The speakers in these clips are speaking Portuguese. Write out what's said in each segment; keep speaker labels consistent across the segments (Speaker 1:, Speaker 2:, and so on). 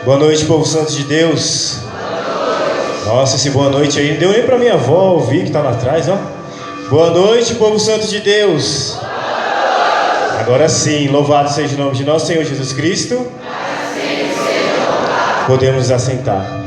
Speaker 1: Boa noite, povo santo de Deus. Nossa, esse boa noite aí não deu nem pra minha avó ouvir que tá lá atrás, ó. Boa noite, povo santo de Deus. Agora sim, louvado seja o nome de nosso Senhor Jesus Cristo. Podemos nos assentar.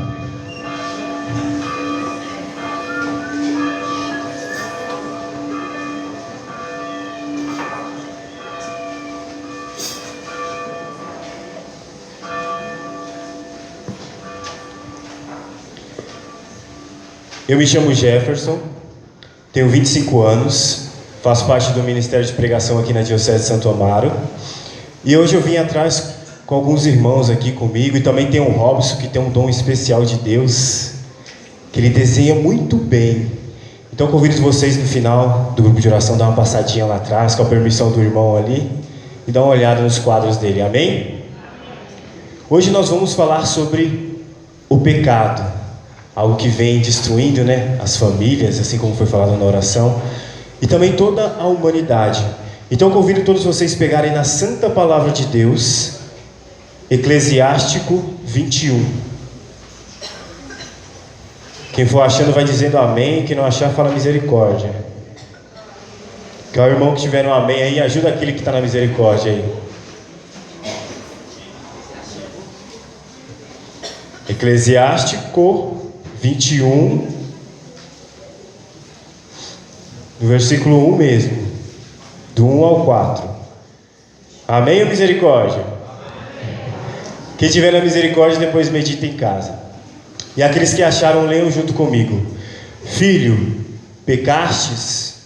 Speaker 1: Eu me chamo Jefferson, tenho 25 anos, faço parte do Ministério de Pregação aqui na Diocese de Santo Amaro. E hoje eu vim atrás com alguns irmãos aqui comigo, e também tem o Robson, que tem um dom especial de Deus, que ele desenha muito bem. Então convido vocês no final do grupo de oração a dar uma passadinha lá atrás, com a permissão do irmão ali, e dar uma olhada nos quadros dele, amém? Hoje nós vamos falar sobre o pecado. Algo que vem destruindo, as famílias, assim como foi falado na oração, e também toda a humanidade. Então eu convido todos vocês a pegarem na Santa Palavra de Deus, Eclesiástico 21. Quem for achando vai dizendo amém, quem não achar fala misericórdia. Que é o irmão que tiver um amém aí, ajuda aquele que está na misericórdia aí. Eclesiástico 21, no versículo 1 mesmo, do 1 ao 4. Amém ou misericórdia? Quem tiver na misericórdia, depois medita em casa. E aqueles que acharam, leiam junto comigo. Filho, pecastes,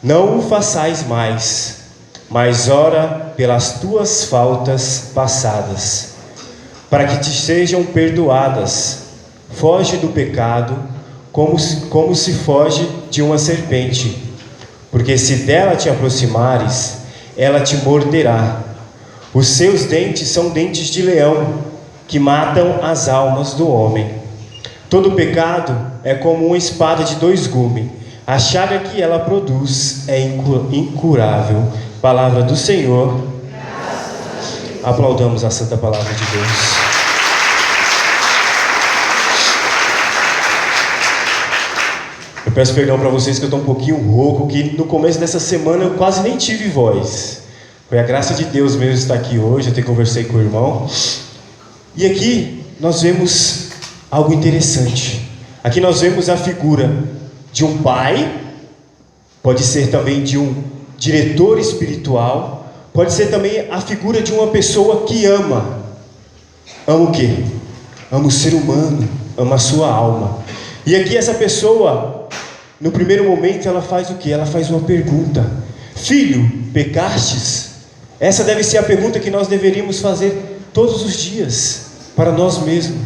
Speaker 1: não o façais mais, mas ora pelas tuas faltas passadas, para que te sejam perdoadas. Foge do pecado como se foge de uma serpente, porque se dela te aproximares, ela te morderá. Os seus dentes são dentes de leão, que matam as almas do homem. Todo pecado é como uma espada de dois gumes. A chaga que ela produz é incurável. Palavra do Senhor. Aplaudamos a santa palavra de Deus. Peço perdão para vocês que eu estou um pouquinho rouco, que no começo dessa semana eu quase nem tive voz. Foi a graça de Deus mesmo estar aqui hoje, eu até conversei com o irmão. E aqui nós vemos algo interessante. Aqui nós vemos a figura de um pai, pode ser também de um diretor espiritual, pode ser também a figura de uma pessoa que ama. Ama o quê? Ama o ser humano, ama a sua alma. E aqui essa pessoa, no primeiro momento, ela faz o quê? Ela faz uma pergunta: filho, pecastes? Essa deve ser a pergunta que nós deveríamos fazer todos os dias, para nós mesmos,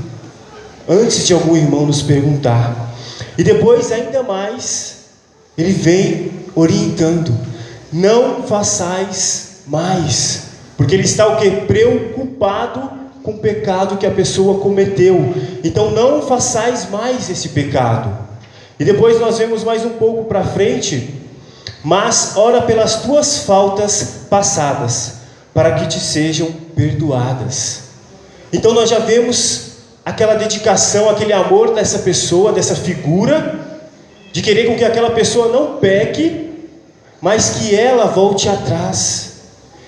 Speaker 1: antes de algum irmão nos perguntar. E depois, ainda mais, ele vem orientando: não façais mais, porque ele está o quê? Preocupado com o pecado que a pessoa cometeu. Então não façais mais esse pecado. E depois nós vemos mais um pouco para frente: mas ora pelas tuas faltas passadas, para que te sejam perdoadas. Então nós já vemos aquela dedicação, aquele amor dessa pessoa, dessa figura, de querer com que aquela pessoa não peque, mas que ela volte atrás,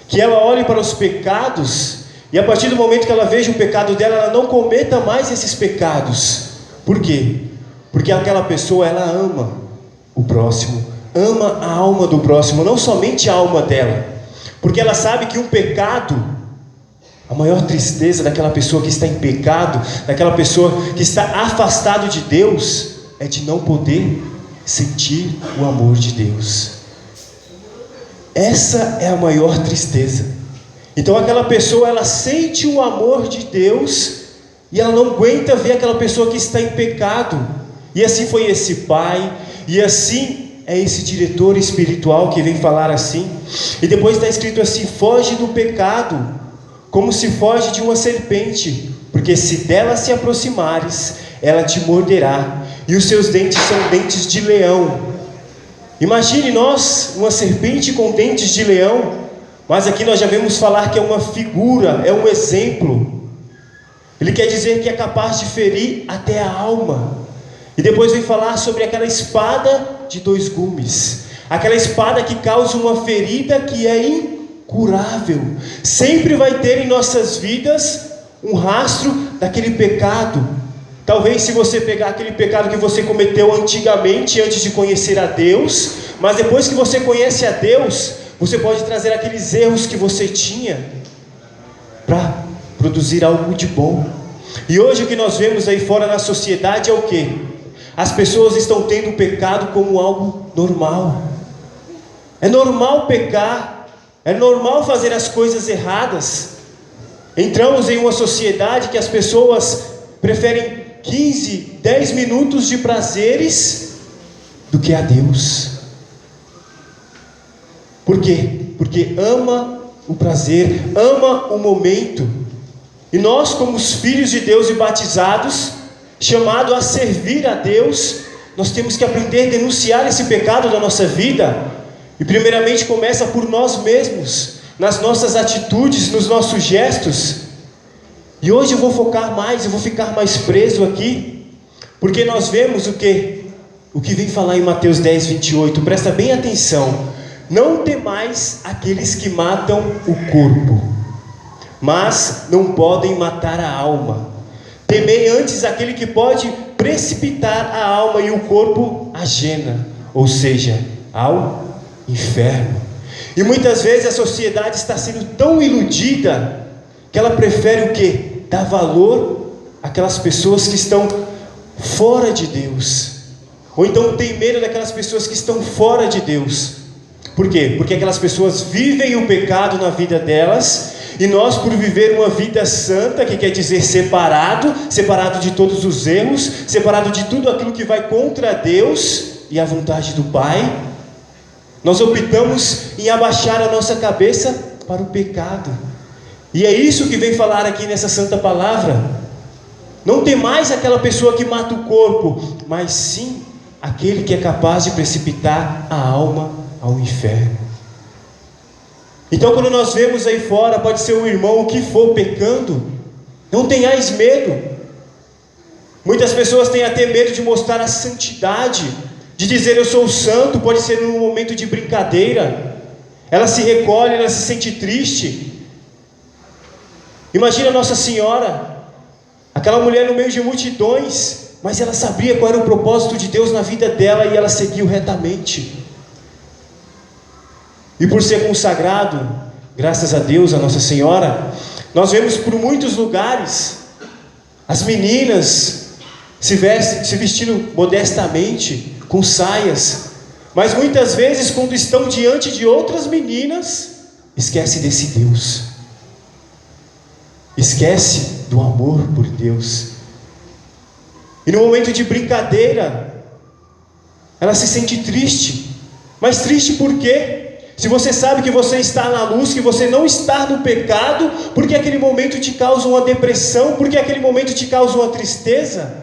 Speaker 1: que ela olhe para os pecados, e a partir do momento que ela veja o pecado dela, ela não cometa mais esses pecados. Por quê? Porque aquela pessoa, ela ama o próximo, ama a alma do próximo, não somente a alma dela. Porque ela sabe que o pecado, a maior tristeza daquela pessoa que está em pecado, daquela pessoa que está afastado de Deus, é de não poder sentir o amor de Deus. Essa é a maior tristeza. Então aquela pessoa, ela sente o amor de Deus, e ela não aguenta ver aquela pessoa que está em pecado. E assim foi esse pai, e assim é esse diretor espiritual que vem falar assim. E depois está escrito assim: foge do pecado como se foge de uma serpente, porque se dela se aproximares, ela te morderá, e os seus dentes são dentes de leão. Imagine nós, uma serpente com dentes de leão. Mas aqui nós já vemos falar que é uma figura, é um exemplo. Ele quer dizer que é capaz de ferir até a alma. E depois vem falar sobre aquela espada de 2 gumes. Aquela espada que causa uma ferida que é incurável. Sempre vai ter em nossas vidas um rastro daquele pecado. Talvez se você pegar aquele pecado que você cometeu antigamente, antes de conhecer a Deus, mas depois que você conhece a Deus, você pode trazer aqueles erros que você tinha para produzir algo de bom. E hoje o que nós vemos aí fora na sociedade é o quê? As pessoas estão tendo o pecado como algo normal. É normal pecar, é normal fazer as coisas erradas. Entramos em uma sociedade que as pessoas preferem 15, 10 minutos de prazeres do que a Deus. Por quê? Porque ama o prazer, ama o momento. E nós, como os filhos de Deus e batizados, chamados a servir a Deus, nós temos que aprender a denunciar esse pecado da nossa vida. E primeiramente começa por nós mesmos, nas nossas atitudes, nos nossos gestos. E hoje eu vou focar mais, eu vou ficar mais preso aqui, porque nós vemos o que vem falar em Mateus 10, 28, presta bem atenção. Não temais aqueles que matam o corpo, mas não podem matar a alma. Temei antes aquele que pode precipitar a alma e o corpo à jena, ou seja, ao inferno. E muitas vezes a sociedade está sendo tão iludida que ela prefere o quê? Dar valor àquelas pessoas que estão fora de Deus, ou então tem medo daquelas pessoas que estão fora de Deus. Por quê? Porque aquelas pessoas vivem o pecado na vida delas, e nós, por viver uma vida santa, que quer dizer separado de todos os erros, separado de tudo aquilo que vai contra Deus e a vontade do Pai, nós optamos em abaixar a nossa cabeça para o pecado. E é isso que vem falar aqui nessa santa palavra. Não tem mais aquela pessoa que mata o corpo, mas sim aquele que é capaz de precipitar a alma ao inferno. Então quando nós vemos aí fora, pode ser um irmão, o que for, pecando, não tenhais medo. Muitas pessoas têm até medo de mostrar a santidade, de dizer eu sou santo, pode ser num momento de brincadeira. Ela se recolhe, ela se sente triste. Imagina Nossa Senhora, aquela mulher no meio de multidões, mas ela sabia qual era o propósito de Deus na vida dela e ela seguiu retamente. E por ser consagrado, graças a Deus, a Nossa Senhora, nós vemos por muitos lugares as meninas se vestindo modestamente, com saias, mas muitas vezes quando estão diante de outras meninas, esquece desse Deus, esquece do amor por Deus. E no momento de brincadeira, ela se sente triste. Mas triste por quê? Se você sabe que você está na luz, que você não está no pecado, porque aquele momento te causa uma depressão, porque aquele momento te causa uma tristeza?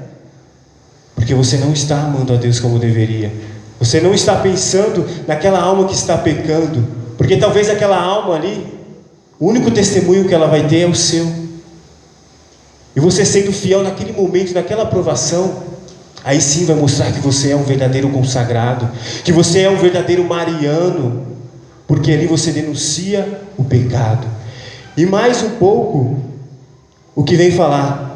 Speaker 1: Porque você não está amando a Deus como deveria. Você não está pensando naquela alma que está pecando, porque talvez aquela alma ali, o único testemunho que ela vai ter é o seu. E você sendo fiel naquele momento, naquela provação, aí sim vai mostrar que você é um verdadeiro consagrado, que você é um verdadeiro mariano, porque ali você denuncia o pecado. E mais um pouco, o que vem falar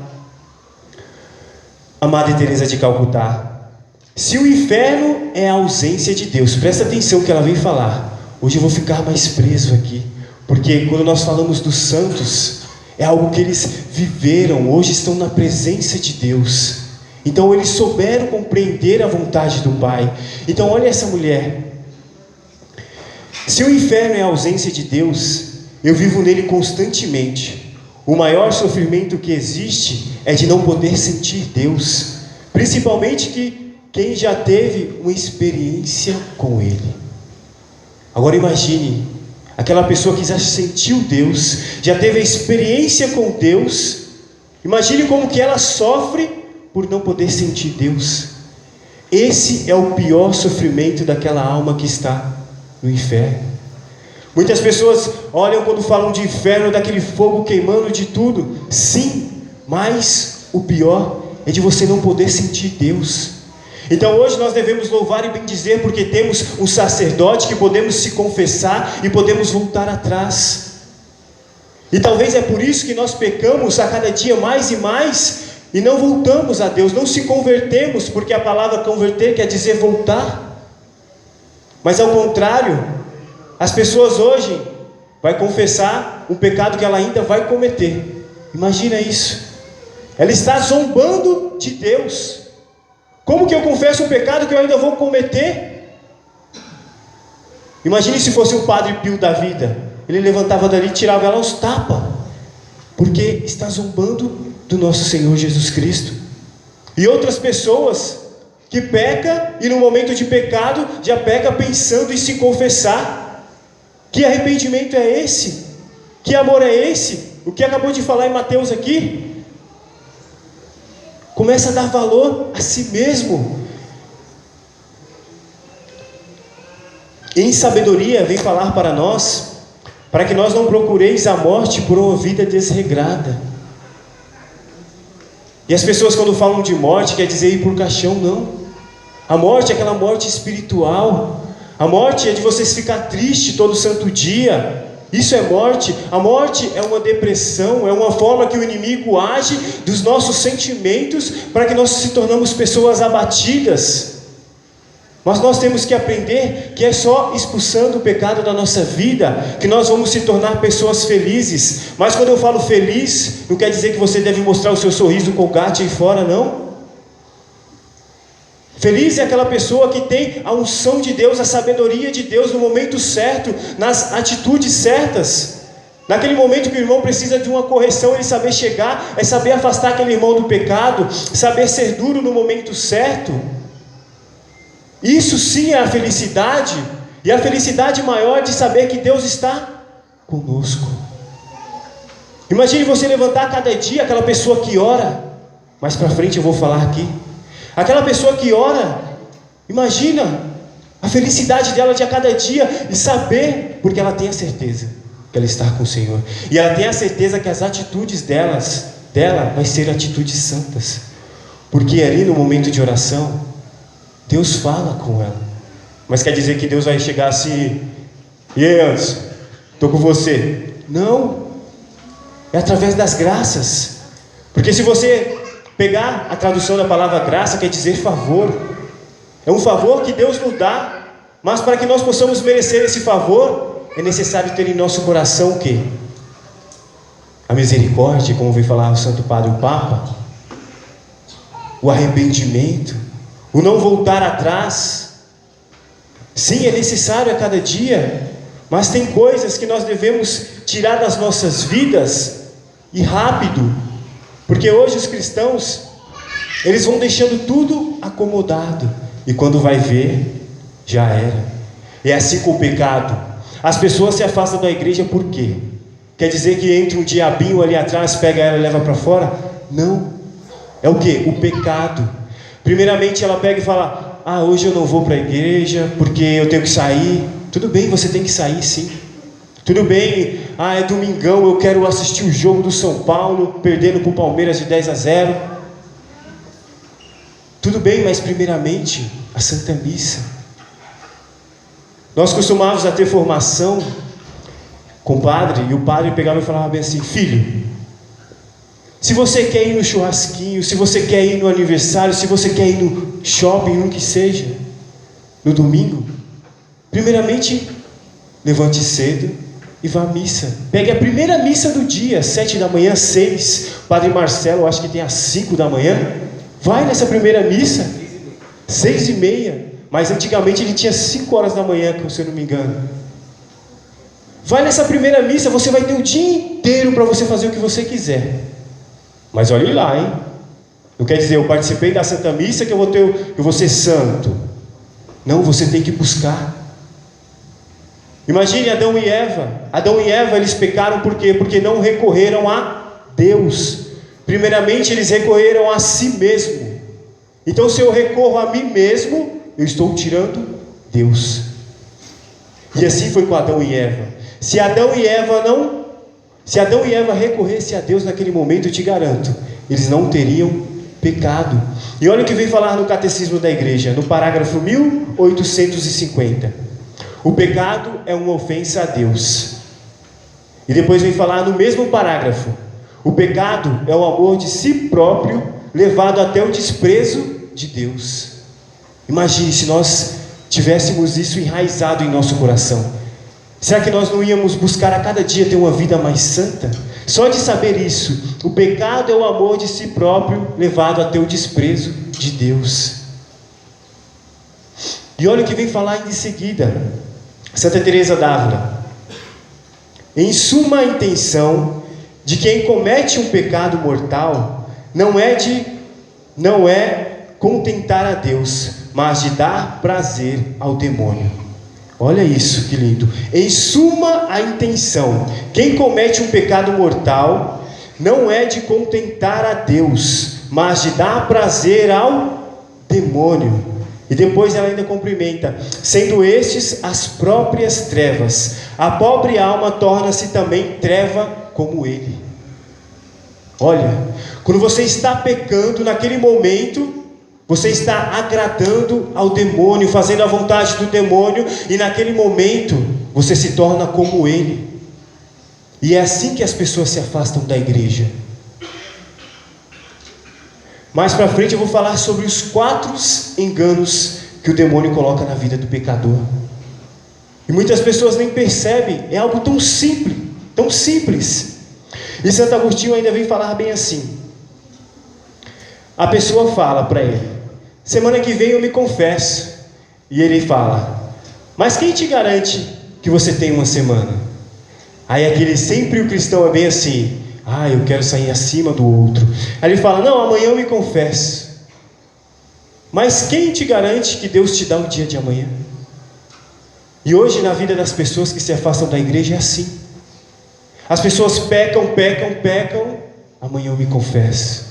Speaker 1: a Madre Teresa de Calcutá. Se o inferno é a ausência de Deus, presta atenção no que ela vem falar. Hoje eu vou ficar mais preso aqui, porque quando nós falamos dos santos, é algo que eles viveram, hoje estão na presença de Deus. Então eles souberam compreender a vontade do Pai. Então olha essa mulher. Se o inferno é a ausência de Deus, eu vivo nele constantemente. O maior sofrimento que existe é de não poder sentir Deus, principalmente quem já teve uma experiência com Ele. Agora imagine aquela pessoa que já sentiu Deus, já teve a experiência com Deus. Imagine como que ela sofre por não poder sentir Deus. Esse é o pior sofrimento daquela alma que está no inferno. Muitas pessoas olham quando falam de inferno, daquele fogo queimando de tudo. Sim, mas o pior é de você não poder sentir Deus. Então hoje nós devemos louvar e bendizer, porque temos um sacerdote que podemos se confessar e podemos voltar atrás. E talvez é por isso que nós pecamos a cada dia mais e mais, e não voltamos a Deus, não se convertemos, porque a palavra converter quer dizer voltar. Mas ao contrário, as pessoas hoje vai confessar um pecado que ela ainda vai cometer. Imagina isso. Ela está zombando de Deus. Como que eu confesso um pecado que eu ainda vou cometer? Imagine se fosse o Padre Pio da vida. Ele levantava dali e tirava ela aos tapas, porque está zombando do nosso Senhor Jesus Cristo. E outras pessoas que pecam, e no momento de pecado já peca pensando em se confessar. Que arrependimento é esse? Que amor é esse? O que acabou de falar em Mateus aqui? Começa a dar valor a si mesmo. Em sabedoria vem falar para nós, para que nós não procureis a morte por uma vida desregrada. E as pessoas quando falam de morte, quer dizer ir por caixão, não. A morte é aquela morte espiritual. A morte é de você ficar triste todo santo dia. Isso é morte. A morte é uma depressão, é uma forma que o inimigo age dos nossos sentimentos, para que nós se tornamos pessoas abatidas. Mas nós temos que aprender que é só expulsando o pecado da nossa vida que nós vamos se tornar pessoas felizes. Mas quando eu falo feliz, não quer dizer que você deve mostrar o seu sorriso Colgate aí fora, não. Feliz é aquela pessoa que tem a unção de Deus, a sabedoria de Deus no momento certo, nas atitudes certas. Naquele momento que o irmão precisa de uma correção, ele saber chegar, é saber afastar aquele irmão do pecado, saber ser duro no momento certo. Isso sim é a felicidade, e a felicidade maior de saber que Deus está conosco. Imagine você levantar cada dia aquela pessoa que ora, mais para frente eu vou falar aqui. Aquela pessoa que ora, imagina a felicidade dela de a cada dia, e saber, porque ela tem a certeza que ela está com o Senhor, e ela tem a certeza que as atitudes dela vai ser atitudes santas, porque ali no momento de oração, Deus fala com ela. Mas quer dizer que Deus vai chegar assim: e aí, Anderson, estou com você? Não, é através das graças. Porque se você pegar a tradução da palavra graça, quer dizer favor. É um favor que Deus nos dá, mas para que nós possamos merecer esse favor, é necessário ter em nosso coração o quê? A misericórdia, como veio falar o Santo Padre, o Papa, o arrependimento, o não voltar atrás. Sim, é necessário a cada dia, mas tem coisas que nós devemos tirar das nossas vidas, e rápido, porque hoje os cristãos, eles vão deixando tudo acomodado, e quando vai ver, já era. É assim com o pecado. As pessoas se afastam da igreja por quê? Quer dizer que entra um diabinho ali atrás, pega ela e leva para fora? Não. É o quê? O pecado. Primeiramente ela pega e fala: hoje eu não vou para a igreja porque eu tenho que sair. Tudo bem, você tem que sair sim. Tudo bem, é domingão, eu quero assistir o jogo do São Paulo, perdendo para o Palmeiras de 10-0. Tudo bem, mas primeiramente, a Santa Missa. Nós costumávamos a ter formação com o padre, e o padre pegava e falava bem assim: filho, se você quer ir no churrasquinho, se você quer ir no aniversário, se você quer ir no shopping, no que seja, no domingo, primeiramente, levante cedo e vá à missa. Pegue a primeira missa do dia, 7 da manhã, 6. Padre Marcelo, acho que tem às 5 da manhã. Vai nessa primeira missa, 6:30. Mas antigamente ele tinha 5 horas da manhã, se eu não me engano. Vai nessa primeira missa, você vai ter o dia inteiro para você fazer o que você quiser. Mas olhe lá, hein? Não quer dizer, eu participei da Santa Missa que eu vou ser santo. Não, você tem que buscar. Imagine Adão e Eva. Adão e Eva, eles pecaram por quê? Porque não recorreram a Deus. Primeiramente eles recorreram a si mesmo. Então se eu recorro a mim mesmo, eu estou tirando Deus. E assim foi com Adão e Eva. Se Adão e Eva recorressem a Deus naquele momento, eu te garanto, eles não teriam pecado. E olha o que vem falar no Catecismo da Igreja, no parágrafo 1850. O pecado é uma ofensa a Deus. E depois vem falar no mesmo parágrafo: o pecado é o amor de si próprio levado até o desprezo de Deus. Imagine se nós tivéssemos isso enraizado em nosso coração. Será que nós não íamos buscar a cada dia ter uma vida mais santa? Só de saber isso, o pecado é o amor de si próprio levado até o desprezo de Deus. E olha o que vem falar em seguida, Santa Teresa d'Ávila: em suma, a intenção de quem comete um pecado mortal não é contentar a Deus, mas de dar prazer ao demônio. Olha isso, que lindo. Em suma, a intenção, quem comete um pecado mortal não é de contentar a Deus, mas de dar prazer ao demônio. E depois ela ainda cumprimenta: sendo estes as próprias trevas, a pobre alma torna-se também treva como ele. Olha, quando você está pecando, naquele momento você está agradando ao demônio, fazendo a vontade do demônio, e naquele momento você se torna como ele. E é assim que as pessoas se afastam da igreja. Mais para frente eu vou falar sobre os 4 enganos que o demônio coloca na vida do pecador. E muitas pessoas nem percebem, é algo tão simples, tão simples. E Santo Agostinho ainda vem falar bem assim. A pessoa fala para ele: semana que vem eu me confesso. E ele fala: mas quem te garante que você tem uma semana? Aí sempre o cristão é bem assim: eu quero sair acima do outro. Aí ele fala: não, amanhã eu me confesso. Mas quem te garante que Deus te dá o dia de amanhã? E hoje na vida das pessoas que se afastam da igreja é assim. As pessoas pecam, amanhã eu me confesso.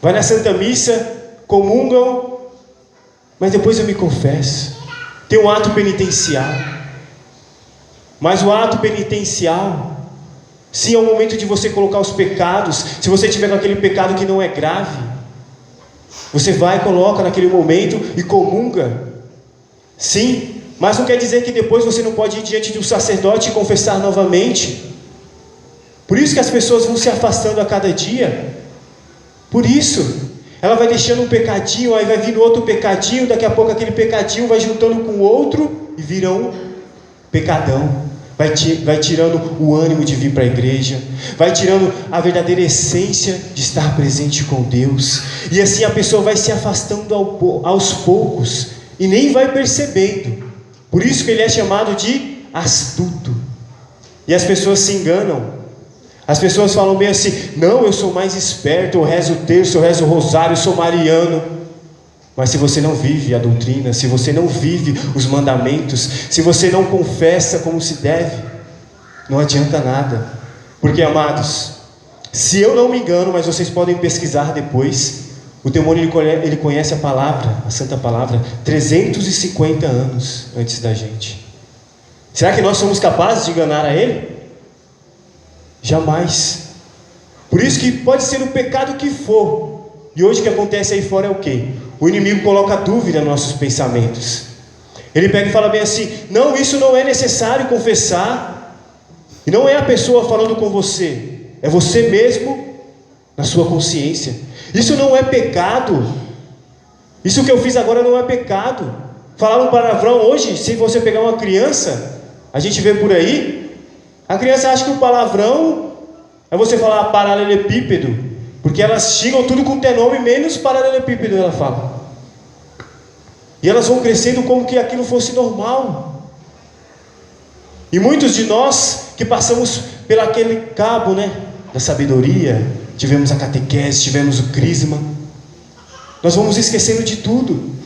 Speaker 1: Vai na Santa Missa, comungam, mas depois eu me confesso. Tem um ato penitencial. Mas o ato penitencial, sim, é o momento de você colocar os pecados. Se você tiver com aquele pecado que não é grave, você vai, coloca naquele momento e comunga. Sim, mas não quer dizer que depois você não pode ir diante de um sacerdote e confessar novamente. Por isso que as pessoas vão se afastando a cada dia. Por isso, ela vai deixando um pecadinho, aí vai vindo outro pecadinho, daqui a pouco aquele pecadinho vai juntando com o outro e vira um pecadão. Vai tirando o ânimo de vir para a igreja, vai tirando a verdadeira essência de estar presente com Deus. E assim a pessoa vai se afastando aos poucos e nem vai percebendo. Por isso que ele é chamado de astuto. E as pessoas se enganam. As pessoas falam bem assim: não, eu sou mais esperto, eu rezo o terço, eu rezo o rosário, eu sou mariano. Mas se você não vive a doutrina, se você não vive os mandamentos, se você não confessa como se deve, não adianta nada. Porque, amados, se eu não me engano, mas vocês podem pesquisar depois, o demônio ele conhece a palavra, a santa palavra, 350 anos antes da gente. Será que nós somos capazes de enganar a ele? Jamais. Por isso que pode ser o pecado que for. E hoje o que acontece aí fora é o quê? O inimigo coloca dúvida nos nossos pensamentos. Ele pega e fala bem assim: não, isso não é necessário confessar. E não é a pessoa falando com você, é você mesmo na sua consciência. Isso não é pecado. Isso que eu fiz agora não é pecado. Falar um palavrão hoje, se você pegar uma criança, a gente vê por aí, a criança acha que o palavrão é você falar paralelepípedo, porque elas xingam tudo com teu nome, menos paralelepípedo, ela fala. E elas vão crescendo como que aquilo fosse normal. E muitos de nós que passamos pelo aquele cabo, da sabedoria, tivemos a catequese, tivemos o crisma, nós vamos esquecendo de tudo.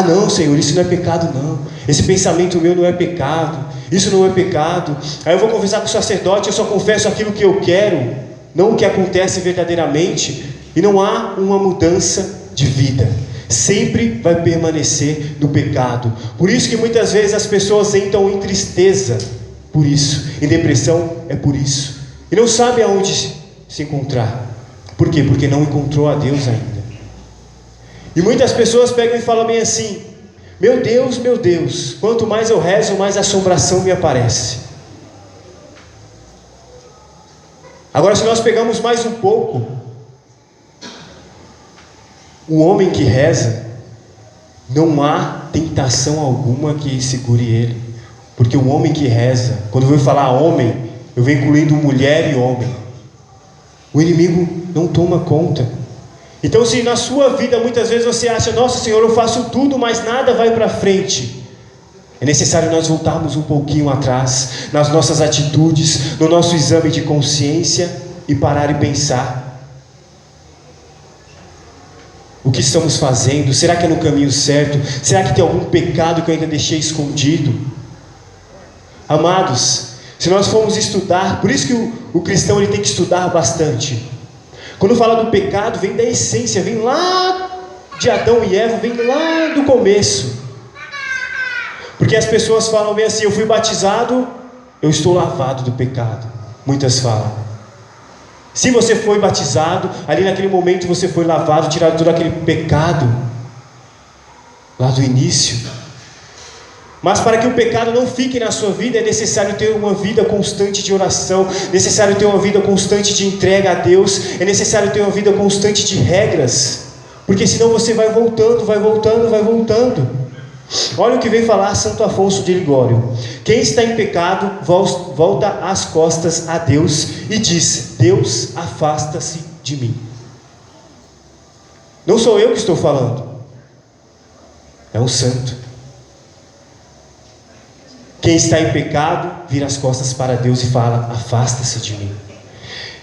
Speaker 1: Não, Senhor, isso não é pecado não. Esse pensamento meu não é pecado. Isso não é pecado. Aí eu vou conversar com o sacerdote, eu só confesso aquilo que eu quero, não o que acontece verdadeiramente. E não há uma mudança de vida. Sempre vai permanecer no pecado. Por isso que muitas vezes as pessoas entram em tristeza. Por isso, em depressão é por isso. E não sabem aonde se encontrar. Por quê? Porque não encontrou a Deus ainda. E muitas pessoas pegam e falam bem assim: meu Deus, quanto mais eu rezo, mais assombração me aparece. Agora, se nós pegamos mais um pouco, o homem que reza, não há tentação alguma que segure ele. Porque o homem que reza, quando eu vou falar homem, eu venho incluindo mulher e homem. O inimigo não toma conta. Então, se na sua vida muitas vezes você acha: nossa Senhor, eu faço tudo, mas nada vai para frente, é necessário nós voltarmos um pouquinho atrás, nas nossas atitudes, no nosso exame de consciência, e parar e pensar: o que estamos fazendo? Será que é no caminho certo? Será que tem algum pecado que eu ainda deixei escondido? Amados, se nós formos estudar, por isso que o cristão ele tem que estudar bastante. Quando fala do pecado, vem da essência, vem lá de Adão e Eva, vem lá do começo. Porque as pessoas falam bem assim: eu fui batizado, eu estou lavado do pecado. Muitas falam. Se você foi batizado, ali naquele momento você foi lavado, tirado todo aquele pecado lá do início. Mas para que o pecado não fique na sua vida, é necessário ter uma vida constante de oração, necessário ter uma vida constante de entrega a Deus, é necessário ter uma vida constante de regras, porque senão você vai voltando. Olha o que vem falar Santo Afonso de Ligório: quem está em pecado volta as costas a Deus e diz: Deus, afasta-se de mim. Não sou eu que estou falando, é um santo. Quem está em pecado vira as costas para Deus e fala: afasta-se de mim.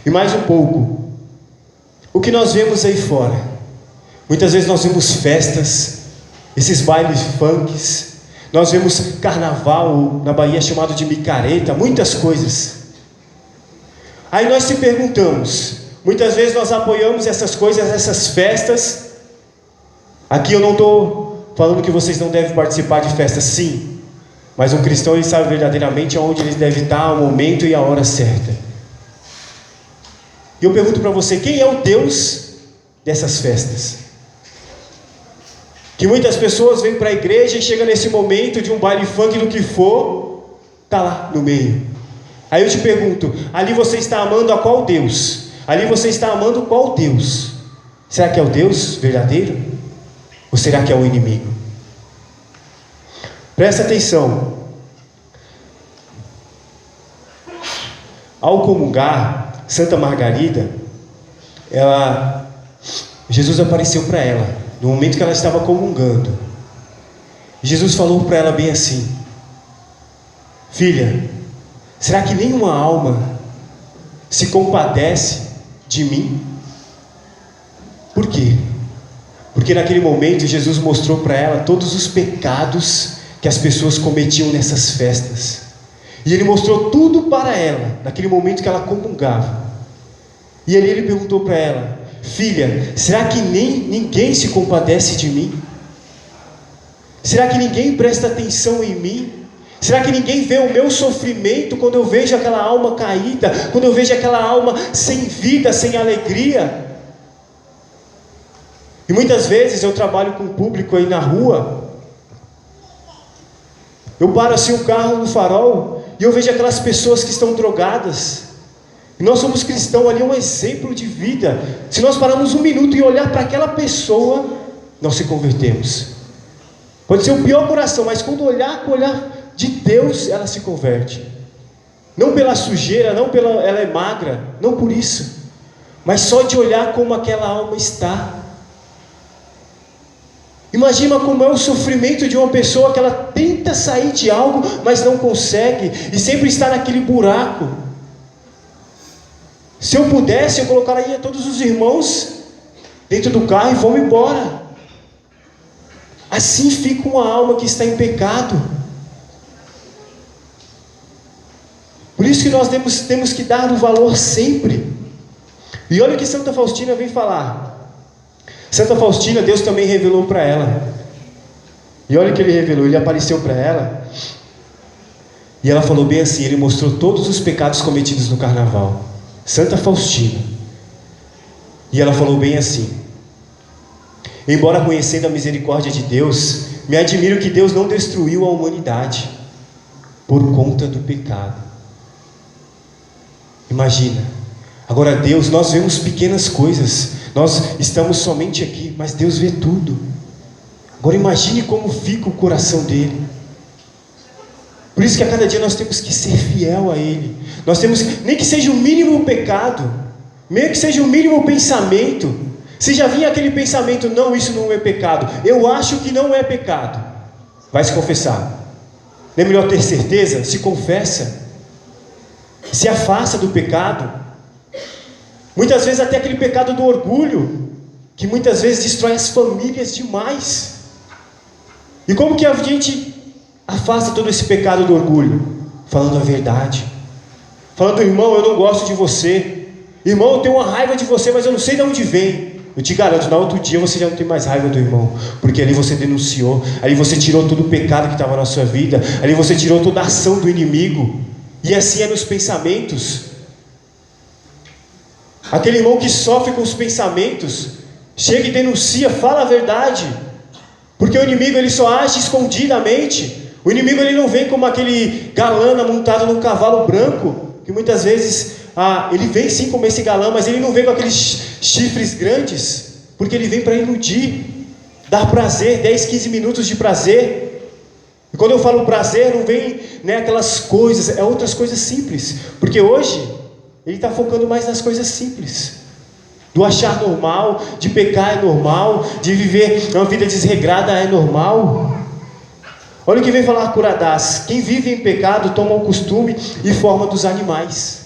Speaker 1: E mais um pouco, o que nós vemos aí fora, muitas vezes nós vemos festas, esses bailes funks, nós vemos carnaval, na Bahia chamado de micareta, muitas coisas. Aí nós se perguntamos, muitas vezes nós apoiamos essas coisas, essas festas. Aqui eu não estou falando que vocês não devem participar de festas, sim. Mas um cristão, ele sabe verdadeiramente aonde ele deve estar, o momento e a hora certa. E eu pergunto para você: quem é o Deus dessas festas? Que muitas pessoas vêm para a igreja e chegam nesse momento de um baile funk, do que for, está lá no meio. Aí eu te pergunto: ali você está amando a qual Deus? Ali você está amando qual Deus? Será que é o Deus verdadeiro? Ou será que é o inimigo? Presta atenção. Ao comungar, Santa Margarida, Jesus apareceu para ela, no momento que ela estava comungando. Jesus falou para ela bem assim: filha, será que nenhuma alma se compadece de mim? Por quê? Porque naquele momento Jesus mostrou para ela todos os pecados que as pessoas cometiam nessas festas, e Ele mostrou tudo para ela, naquele momento que ela comungava. E ali Ele perguntou para ela: filha, será que ninguém se compadece de mim? Será que ninguém presta atenção em mim? Será que ninguém vê o meu sofrimento quando eu vejo aquela alma caída, quando eu vejo aquela alma sem vida, sem alegria? E muitas vezes eu trabalho com o público aí na rua. Eu paro assim o carro no farol e eu vejo aquelas pessoas que estão drogadas. E nós somos cristãos, ali é um exemplo de vida. Se nós pararmos um minuto e olhar para aquela pessoa, nós se convertemos. Pode ser o pior coração, mas quando olhar com o olhar de Deus, ela se converte. Não pela sujeira, não pela ela é magra, não por isso, mas só de olhar como aquela alma está. Imagina como é o sofrimento de uma pessoa que ela tenta sair de algo, mas não consegue, e sempre está naquele buraco. Se eu pudesse, eu colocaria todos os irmãos dentro do carro e vamos embora. Assim fica uma alma que está em pecado. Por isso que nós temos que dar o valor sempre. E olha o que Santa Faustina vem falar. Santa Faustina, Deus também revelou para ela. E olha o que Ele revelou. Ele apareceu para ela e ela falou bem assim: Ele mostrou todos os pecados cometidos no carnaval. Santa Faustina. E ela falou bem assim: embora conhecendo a misericórdia de Deus, me admiro que Deus não destruiu a humanidade por conta do pecado. Imagina, agora Deus, nós vemos pequenas coisas, nós estamos somente aqui, mas Deus vê tudo. Agora imagine como fica o coração dele. Por isso que a cada dia nós temos que ser fiel a Ele. Nós temos, nem que seja o mínimo pecado, mesmo que seja o mínimo pensamento. Se já vinha aquele pensamento, não, isso não é pecado, eu acho que não é pecado, vai se confessar. Não é melhor ter certeza? Se confessa, se afasta do pecado. Muitas vezes até aquele pecado do orgulho, que muitas vezes destrói as famílias demais. E como que a gente afasta todo esse pecado do orgulho? Falando a verdade, falando: irmão, eu não gosto de você, irmão, eu tenho uma raiva de você, mas eu não sei de onde vem. Eu te garanto, no outro dia você já não tem mais raiva do irmão, porque ali você denunciou, ali você tirou todo o pecado que estava na sua vida, ali você tirou toda a ação do inimigo. E assim é nos pensamentos. Aquele irmão que sofre com os pensamentos, chega e denuncia, fala a verdade, porque o inimigo ele só age escondidamente. O inimigo ele não vem como aquele galã montado num cavalo branco, que muitas vezes ele vem sim como esse galã, mas ele não vem com aqueles chifres grandes, porque ele vem para iludir, dar prazer, 10, 15 minutos de prazer. E quando eu falo prazer, não vem aquelas coisas, é outras coisas simples, porque hoje ele está focando mais nas coisas simples, do achar normal, de pecar é normal, de viver uma vida desregrada é normal. Olha o que vem falar Curadás: quem vive em pecado toma o costume e forma dos animais,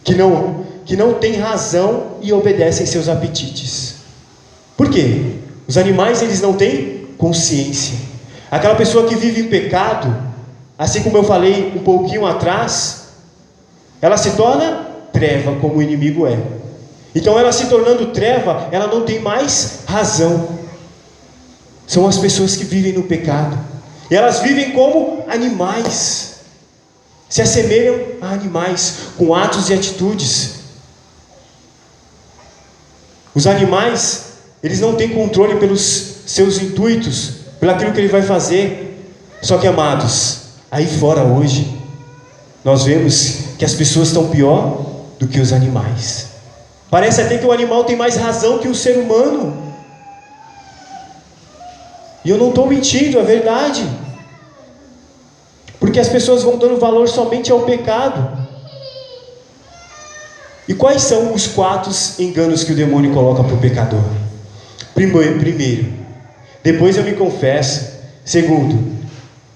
Speaker 1: que não tem razão e obedecem seus apetites. Por quê? Os animais eles não têm consciência. Aquela pessoa que vive em pecado, assim como eu falei um pouquinho atrás, ela se torna treva, como o inimigo é. Então ela se tornando treva, ela não tem mais razão. São as pessoas que vivem no pecado, e elas vivem como animais, se assemelham a animais, com atos e atitudes. Os animais, eles não têm controle pelos seus intuitos, pelo aquilo que ele vai fazer. Só que, amados, aí fora hoje, nós vemos que as pessoas estão pior do que os animais. Parece até que o animal tem mais razão que o ser humano. E eu não estou mentindo, é verdade. Porque as pessoas vão dando valor somente ao pecado. E quais são os 4 enganos que o demônio coloca para o pecador? Primeiro, depois eu me confesso. Segundo,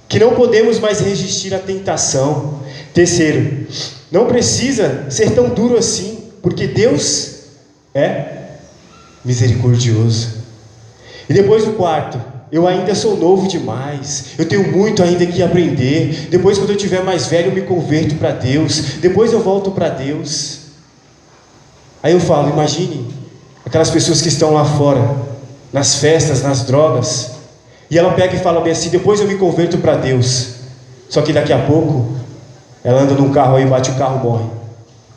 Speaker 1: que não podemos mais resistir à tentação. Terceiro, não precisa ser tão duro assim, porque Deus é misericordioso. E depois o 4, eu ainda sou novo demais, eu tenho muito ainda que aprender. Depois, quando eu tiver mais velho, eu me converto para Deus, depois eu volto para Deus. Aí eu falo, imagine aquelas pessoas que estão lá fora, nas festas, nas drogas, e ela pega e fala bem assim: depois eu me converto para Deus. Só que daqui a pouco ela anda num carro aí, bate o carro, morre.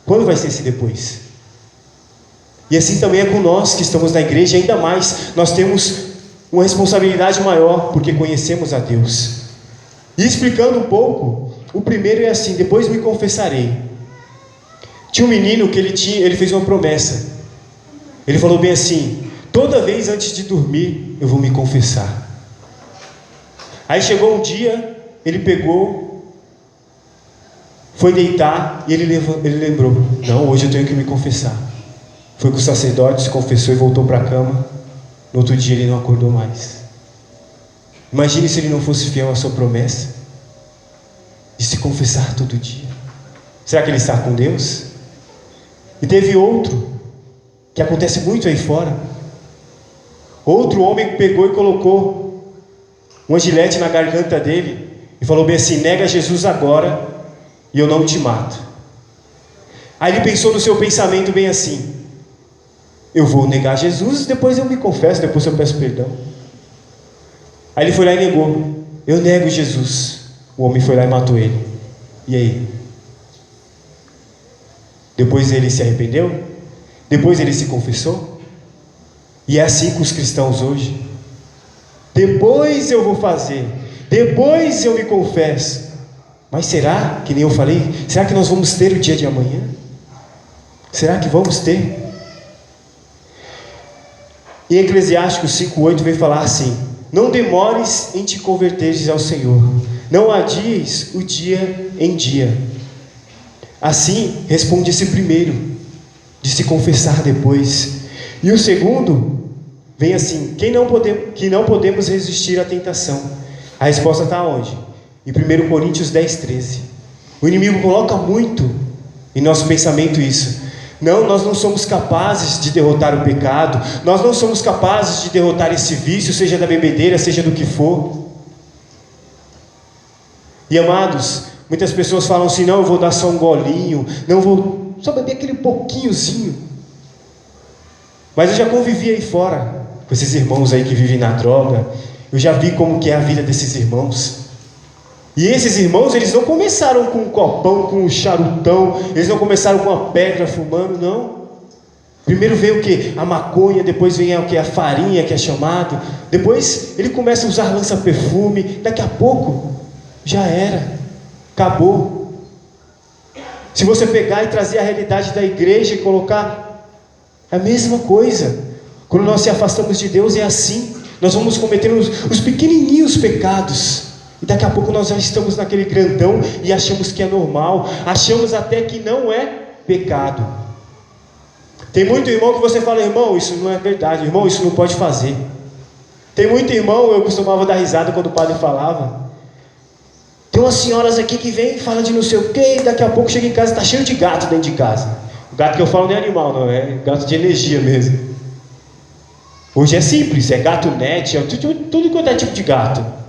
Speaker 1: Quando vai ser esse depois? E assim também é com nós que estamos na igreja. Ainda mais, nós temos uma responsabilidade maior, porque conhecemos a Deus. E explicando um pouco, o primeiro é assim: depois me confessarei. Tinha um menino que ele fez uma promessa. Ele falou bem assim: toda vez antes de dormir eu vou me confessar. Aí chegou um dia, ele pegou, foi deitar e ele lembrou: não, hoje eu tenho que me confessar. Foi com o sacerdote, se confessou e voltou para a cama. No outro dia ele não acordou mais. Imagine se ele não fosse fiel à sua promessa de se confessar todo dia. Será que ele está com Deus? E teve outro, que acontece muito aí fora. Outro homem pegou e colocou uma gilete na garganta dele e falou bem assim: nega Jesus agora e eu não te mato. Aí ele pensou no seu pensamento bem assim: eu vou negar Jesus, depois eu me confesso, depois eu peço perdão. Aí ele foi lá e negou: eu nego Jesus. O homem foi lá e matou ele. E aí? Depois ele se arrependeu? Depois ele se confessou. E é assim com os cristãos hoje. Depois eu vou fazer, depois eu me confesso. Mas será, que nem eu falei, será que nós vamos ter o dia de amanhã? Será que vamos ter? Em Eclesiásticos 5:8 vem falar assim: não demores em te converteres ao Senhor, não adies o dia em dia. Assim responde esse primeiro, de se confessar depois. E o segundo vem assim: que não podemos resistir à tentação. A resposta está onde? Em 1 Coríntios 10:13. O inimigo coloca muito em nosso pensamento isso. Não, nós não somos capazes de derrotar o pecado, nós não somos capazes de derrotar esse vício, seja da bebedeira, seja do que for. E amados, muitas pessoas falam assim: não, eu vou dar só um golinho, não vou só beber aquele pouquinhozinho. Mas eu já convivi aí fora com esses irmãos aí que vivem na droga. Eu já vi como que é a vida desses irmãos. E esses irmãos, eles não começaram com um copão, com um charutão, eles não começaram com uma pedra fumando, não. Primeiro veio o que? A maconha, depois vem o que? A farinha, que é chamado. Depois ele começa a usar lança-perfume. Daqui a pouco já era, acabou. Se você pegar e trazer a realidade da igreja e colocar, é a mesma coisa. Quando nós se afastamos de Deus é assim. Nós vamos cometendo os pequenininhos pecados. E daqui a pouco nós já estamos naquele grandão e achamos que é normal, achamos até que não é pecado. Tem muito irmão que você fala: irmão, isso não é verdade, irmão, isso não pode fazer. Tem muito irmão, eu costumava dar risada quando o padre falava. Tem umas senhoras aqui que vem e fala de não sei o que, e daqui a pouco chega em casa e está cheio de gato dentro de casa. O gato que eu falo não é animal, não, é gato de energia mesmo. Hoje é simples, é gato net, é tudo quanto é tipo de gato.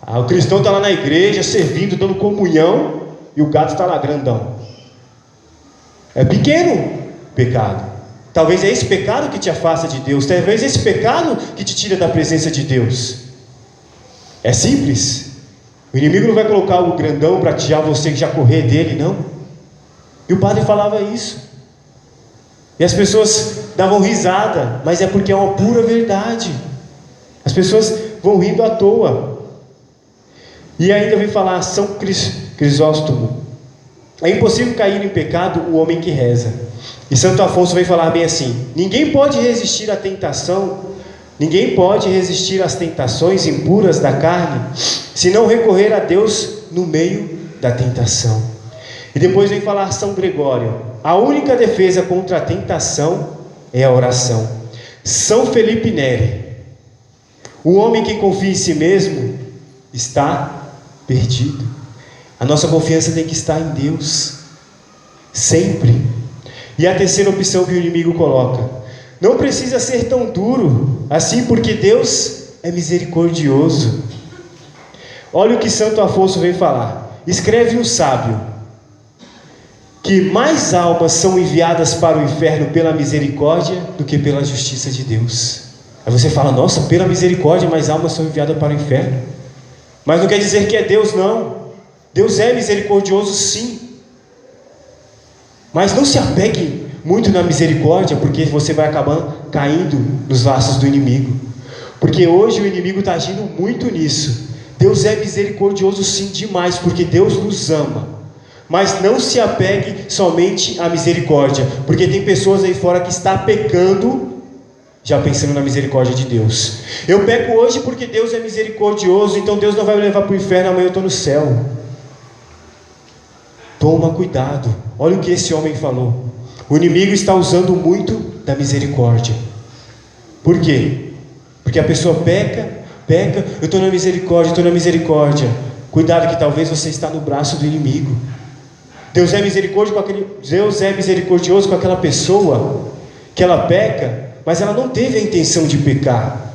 Speaker 1: O cristão está lá na igreja, servindo, dando comunhão, e o gato está lá grandão. É pequeno pecado. Talvez é esse pecado que te afasta de Deus. Talvez é esse pecado que te tira da presença de Deus. É simples. O inimigo não vai colocar o grandão para tirar você que já correr dele, não. E o padre falava isso. E as pessoas davam risada, mas é porque é uma pura verdade. As pessoas vão rindo à toa. E ainda vem falar São Crisóstomo: é impossível cair em pecado o homem que reza. E Santo Afonso vem falar bem assim: ninguém pode resistir à tentação, ninguém pode resistir às tentações impuras da carne, se não recorrer a Deus no meio da tentação. E depois vem falar São Gregório: a única defesa contra a tentação é a oração. São Felipe Neri: o homem que confia em si mesmo está perdido. A nossa confiança tem que estar em Deus, sempre. E a terceira opção que o inimigo coloca: não precisa ser tão duro assim, porque Deus é misericordioso. Olha o que Santo Afonso vem falar. Escreve um sábio que mais almas são enviadas para o inferno pela misericórdia do que pela justiça de Deus. Aí você fala: nossa, pela misericórdia mais almas são enviadas para o inferno. Mas não quer dizer que é Deus, não. Deus é misericordioso, sim. Mas não se apegue muito na misericórdia, porque você vai acabar caindo nos laços do inimigo. Porque hoje o inimigo está agindo muito nisso. Deus é misericordioso, sim, demais, porque Deus nos ama. Mas não se apegue somente à misericórdia, porque tem pessoas aí fora que estão pecando já pensando na misericórdia de Deus. Eu peco hoje porque Deus é misericordioso, então Deus não vai me levar para o inferno, amanhã eu estou no céu. Toma cuidado. Olha o que esse homem falou. O inimigo está usando muito da misericórdia. Por quê? Porque a pessoa peca, eu estou na misericórdia, Cuidado que talvez você está no braço do inimigo. Deus é misericordioso com aquela pessoa que ela peca, mas ela não teve a intenção de pecar.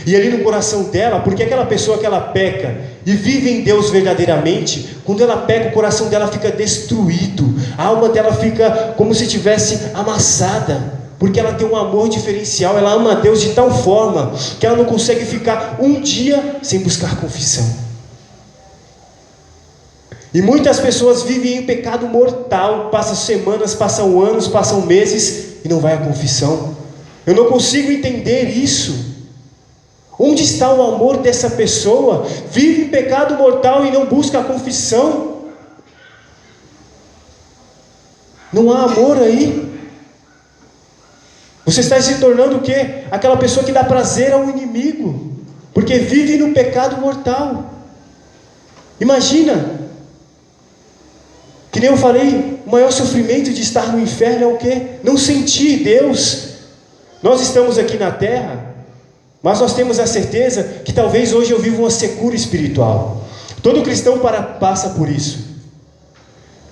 Speaker 1: E ali no coração dela, porque aquela pessoa que ela peca e vive em Deus verdadeiramente, quando ela peca, o coração dela fica destruído, a alma dela fica como se tivesse amassada, porque ela tem um amor diferencial, ela ama a Deus de tal forma que ela não consegue ficar um dia sem buscar confissão. E muitas pessoas vivem em pecado mortal, passam semanas, passam anos, passam meses e não vai à confissão. Eu não consigo entender isso. Onde está o amor dessa pessoa? Vive em pecado mortal e não busca a confissão. Não há amor aí. Você está se tornando o quê? Aquela pessoa que dá prazer ao inimigo, porque vive no pecado mortal. Imagina, que nem eu falei, o maior sofrimento de estar no inferno é o quê? Não sentir Deus. Nós estamos aqui na terra, mas nós temos a certeza que talvez hoje eu viva uma secura espiritual. Todo cristão passa por isso,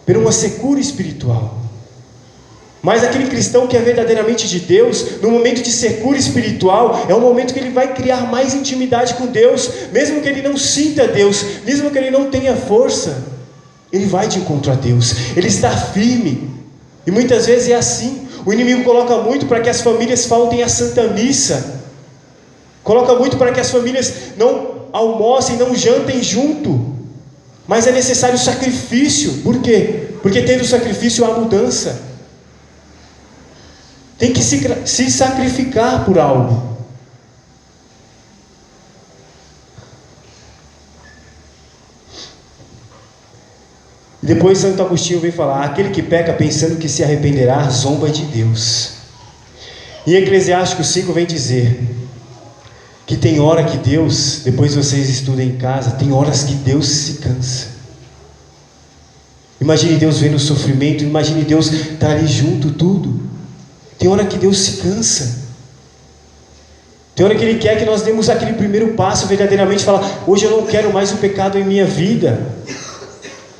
Speaker 1: por uma secura espiritual. Mas aquele cristão que é verdadeiramente de Deus, no momento de secura espiritual, é o momento que ele vai criar mais intimidade com Deus, mesmo que ele não sinta Deus, mesmo que ele não tenha força, ele vai de encontro a Deus, ele está firme. E muitas vezes é assim. O inimigo coloca muito para que as famílias faltem à Santa Missa, coloca muito para que as famílias não almocem, não jantem junto, mas é necessário sacrifício. Por quê? Porque tendo sacrifício há mudança. Tem que se sacrificar por algo. E depois Santo Agostinho vem falar: aquele que peca pensando que se arrependerá, zomba de Deus. E Eclesiástico 5 vem dizer que tem hora que Deus, depois vocês estudam em casa, tem horas que Deus se cansa. Imagine Deus vendo o sofrimento, imagine Deus estar ali junto, tudo. Tem hora que Deus se cansa. Tem hora que Ele quer que nós demos aquele primeiro passo, verdadeiramente falar: hoje eu não quero mais o pecado em minha vida.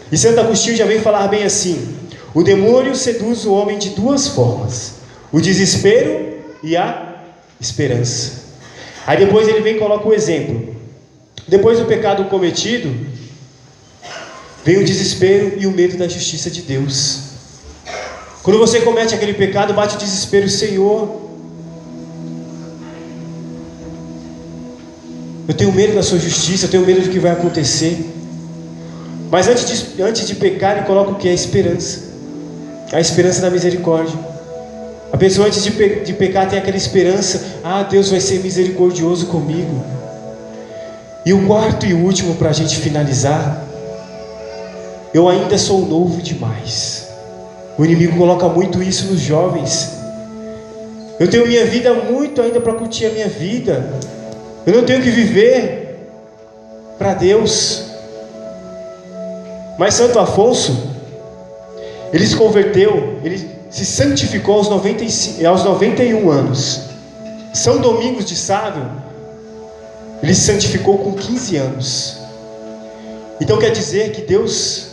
Speaker 1: E Santo Agostinho já vem falar bem assim: o demônio seduz o homem de duas formas, o desespero e a esperança. Aí depois ele vem e coloca o exemplo: depois do pecado cometido, vem o desespero e o medo da justiça de Deus. Quando você comete aquele pecado, bate o desespero: Senhor, eu tenho medo da sua justiça, eu tenho medo do que vai acontecer. Mas antes de pecar, ele coloca o que? A esperança da misericórdia. A pessoa antes de pecar tem aquela esperança: ah, Deus vai ser misericordioso comigo. E o quarto e último, para a gente finalizar: eu ainda sou novo demais. O inimigo coloca muito isso nos jovens. Eu tenho minha vida muito ainda para curtir a minha vida. Eu não tenho que viver para Deus. Mas Santo Afonso, ele se converteu, ele se santificou aos 91 anos. São Domingos de Sávio, ele se santificou com 15 anos. Então quer dizer que Deus,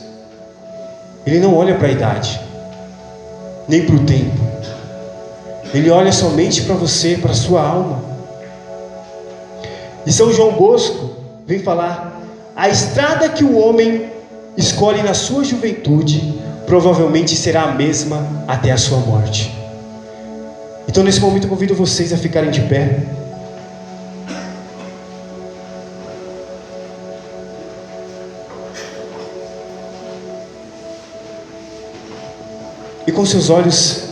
Speaker 1: Ele não olha para a idade, nem para o tempo. Ele olha somente para você, para a sua alma. E São João Bosco vem falar: a estrada que o homem escolhe na sua juventude, provavelmente será a mesma até a sua morte. Então nesse momento eu convido vocês a ficarem de pé. E com seus olhos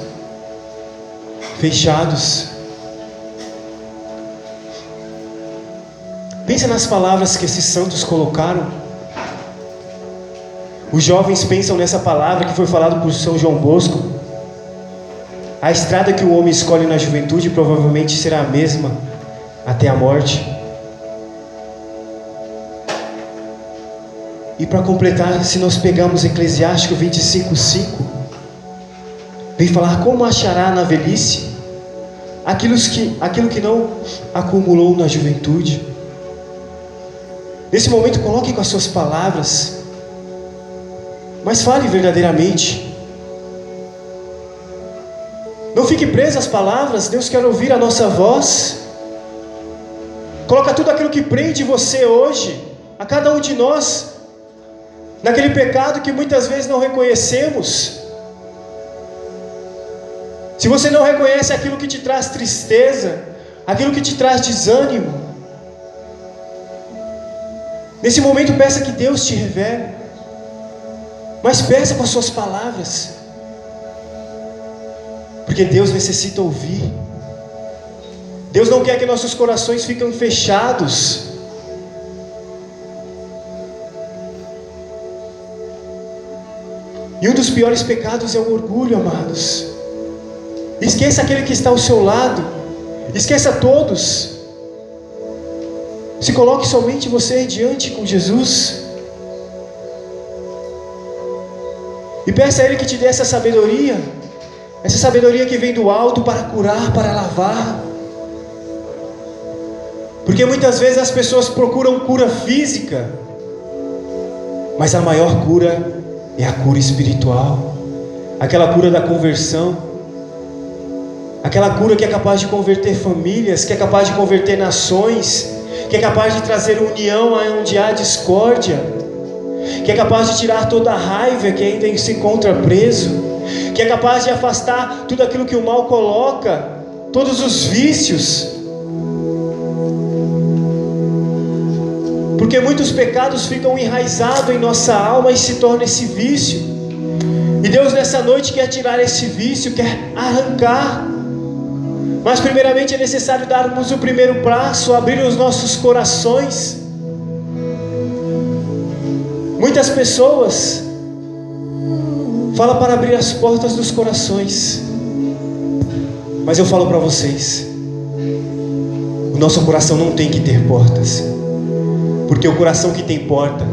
Speaker 1: fechados, pensa nas palavras que esses santos colocaram. Os jovens pensam nessa palavra que foi falada por São João Bosco: a estrada que o homem escolhe na juventude provavelmente será a mesma até a morte. E para completar, se nós pegarmos Eclesiástico 25:5, vem falar: como achará na velhice aquilo que não acumulou na juventude. Nesse momento, coloque com as suas palavras, mas fale verdadeiramente. Não fique preso às palavras. Deus quer ouvir a nossa voz. Coloca tudo aquilo que prende você hoje, a cada um de nós, naquele pecado que muitas vezes não reconhecemos. Se você não reconhece aquilo que te traz tristeza, aquilo que te traz desânimo, nesse momento peça que Deus te revele. Mas peça com as suas palavras. Porque Deus necessita ouvir. Deus não quer que nossos corações fiquem fechados. E um dos piores pecados é o orgulho, amados. Esqueça aquele que está ao seu lado. Esqueça todos. Se coloque somente você diante com Jesus. E peça a Ele que te dê essa sabedoria. Essa sabedoria que vem do alto para curar, para lavar. Porque muitas vezes as pessoas procuram cura física, mas a maior cura é a cura espiritual. Aquela cura da conversão. Aquela cura que é capaz de converter famílias, que é capaz de converter nações, que é capaz de trazer união onde há discórdia, que é capaz de tirar toda a raiva que ainda se encontra preso, que é capaz de afastar tudo aquilo que o mal coloca, todos os vícios. Porque muitos pecados ficam enraizados em nossa alma e se torna esse vício. E Deus nessa noite quer tirar esse vício, quer arrancar. Mas primeiramente é necessário darmos o primeiro passo, abrir os nossos corações. Muitas pessoas falam para abrir as portas dos corações, mas eu falo para vocês, o nosso coração não tem que ter portas, porque o coração que tem porta,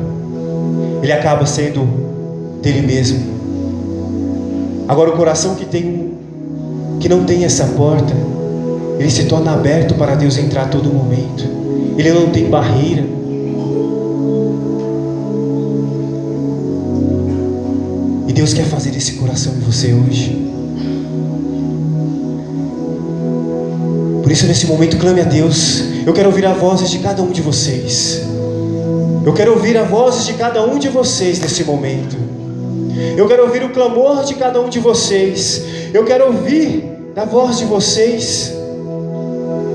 Speaker 1: ele acaba sendo dele mesmo. Agora o coração que não tem essa porta, ele se torna aberto para Deus entrar a todo momento. Ele não tem barreira. E Deus quer fazer esse coração em você hoje. Por isso nesse momento clame a Deus. Eu quero ouvir a voz de cada um de vocês. Eu quero ouvir a voz de cada um de vocês nesse momento. Eu quero ouvir o clamor de cada um de vocês. Eu quero ouvir da voz de vocês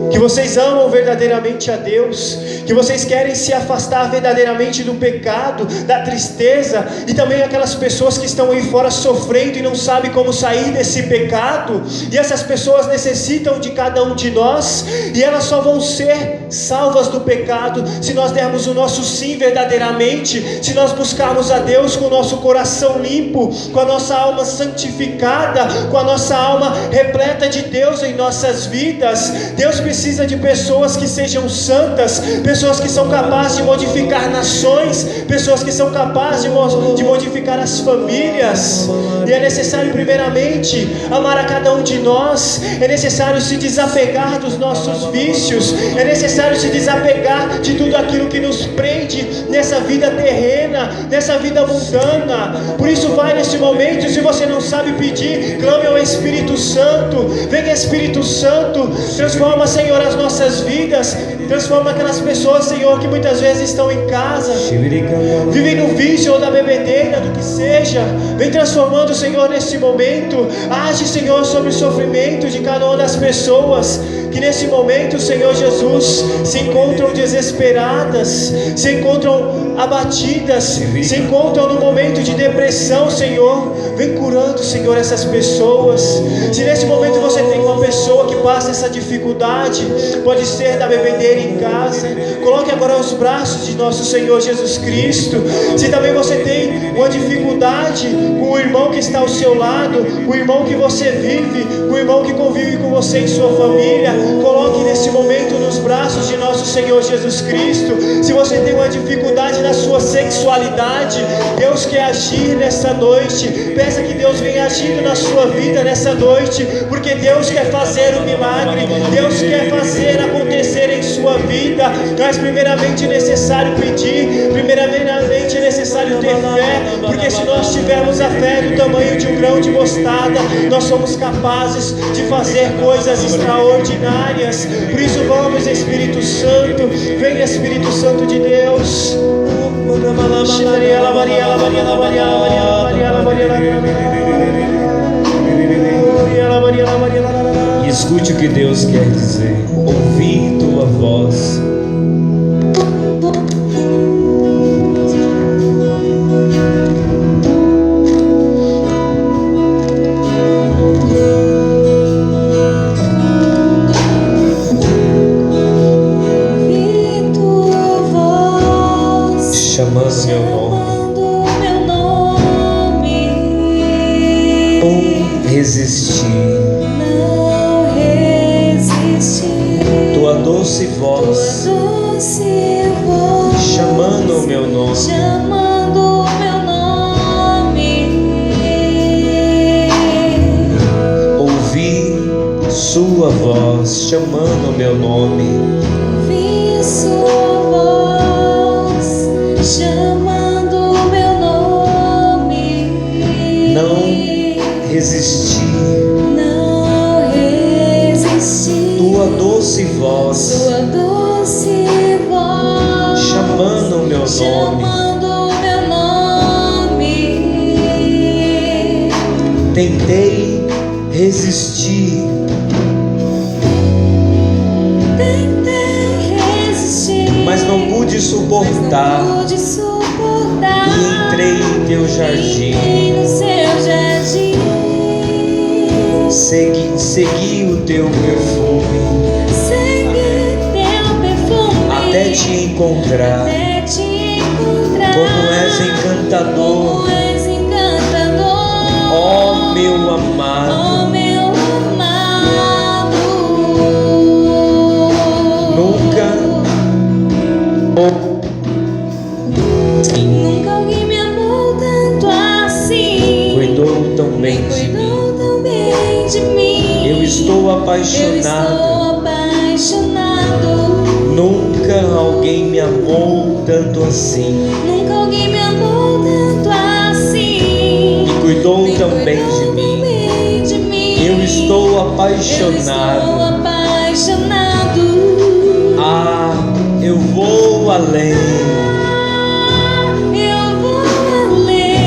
Speaker 1: que vocês amam verdadeiramente a Deus, que vocês querem se afastar verdadeiramente do pecado, da tristeza, e também aquelas pessoas que estão aí fora sofrendo e não sabem como sair desse pecado, e essas pessoas necessitam de cada um de nós, e elas só vão ser salvas do pecado se nós dermos o nosso sim verdadeiramente, se nós buscarmos a Deus com o nosso coração limpo, com a nossa alma santificada, com a nossa alma repleta de Deus em nossas vidas. Deus precisa de pessoas que sejam santas, pessoas que são capazes de modificar nações, pessoas que são capazes de modificar as famílias. E é necessário primeiramente amar a cada um de nós, é necessário se desapegar dos nossos vícios, é necessário se desapegar de tudo aquilo que nos prende nessa vida terrena, nessa vida mundana. Por isso vai nesse momento, se você não sabe pedir, clame ao Espírito Santo. Venha Espírito Santo, transforma, Senhor, as nossas vidas, transforma aquelas pessoas, Senhor, que muitas vezes estão em casa, vivem no vício ou da bebedeira, do que seja. Vem transformando, Senhor, nesse momento. Age, Senhor, sobre o sofrimento de cada uma das pessoas que nesse momento, Senhor Jesus, se encontram desesperadas, se encontram abatidas, se encontram no momento de depressão, Senhor. Vem curando, Senhor, essas pessoas. Se nesse momento você tem uma pessoa que passa essa dificuldade, pode ser da bebedeira em casa, coloque agora os braços de nosso Senhor Jesus Cristo. Se também você tem uma dificuldade com o irmão que está ao seu lado, com o irmão que você vive, com o irmão que convive com você em sua família, coloque nesse momento nos braços de nosso Senhor Jesus Cristo. Se você tem uma dificuldade na sua sexualidade, Deus quer agir nessa noite. Peça que Deus venha agindo na sua vida nessa noite, porque Deus quer fazer um milagre, Deus quer fazer acontecer em sua vida. Mas primeiramente é necessário pedir, primeiramente é necessário ter fé, porque se nós tivermos a fé do tamanho de um grão de mostarda, nós somos capazes de fazer coisas extraordinárias. Por isso vamos, Espírito Santo, venha Espírito Santo de Deus.
Speaker 2: E escute o que Deus quer dizer. Ouvir tua voz. chamando meu nome. Não resisti. Tua doce voz chamando o meu nome. Ouvi sua voz chamando o meu nome.
Speaker 3: Ouvi sua voz chamando o meu nome.
Speaker 2: Não resisti. Tua doce voz chamando o meu nome. Tentei resistir, mas não pude suportar. E entrei em teu jardim. Segui o teu perfume até te encontrar. Como és encantador, ó meu amado. Nunca
Speaker 3: alguém me amou tanto assim.
Speaker 2: cuidou tão bem de mim. Eu estou apaixonado. Nunca alguém me amou tanto assim. E cuidou tão bem de mim. Eu estou apaixonado. Ah, eu vou além.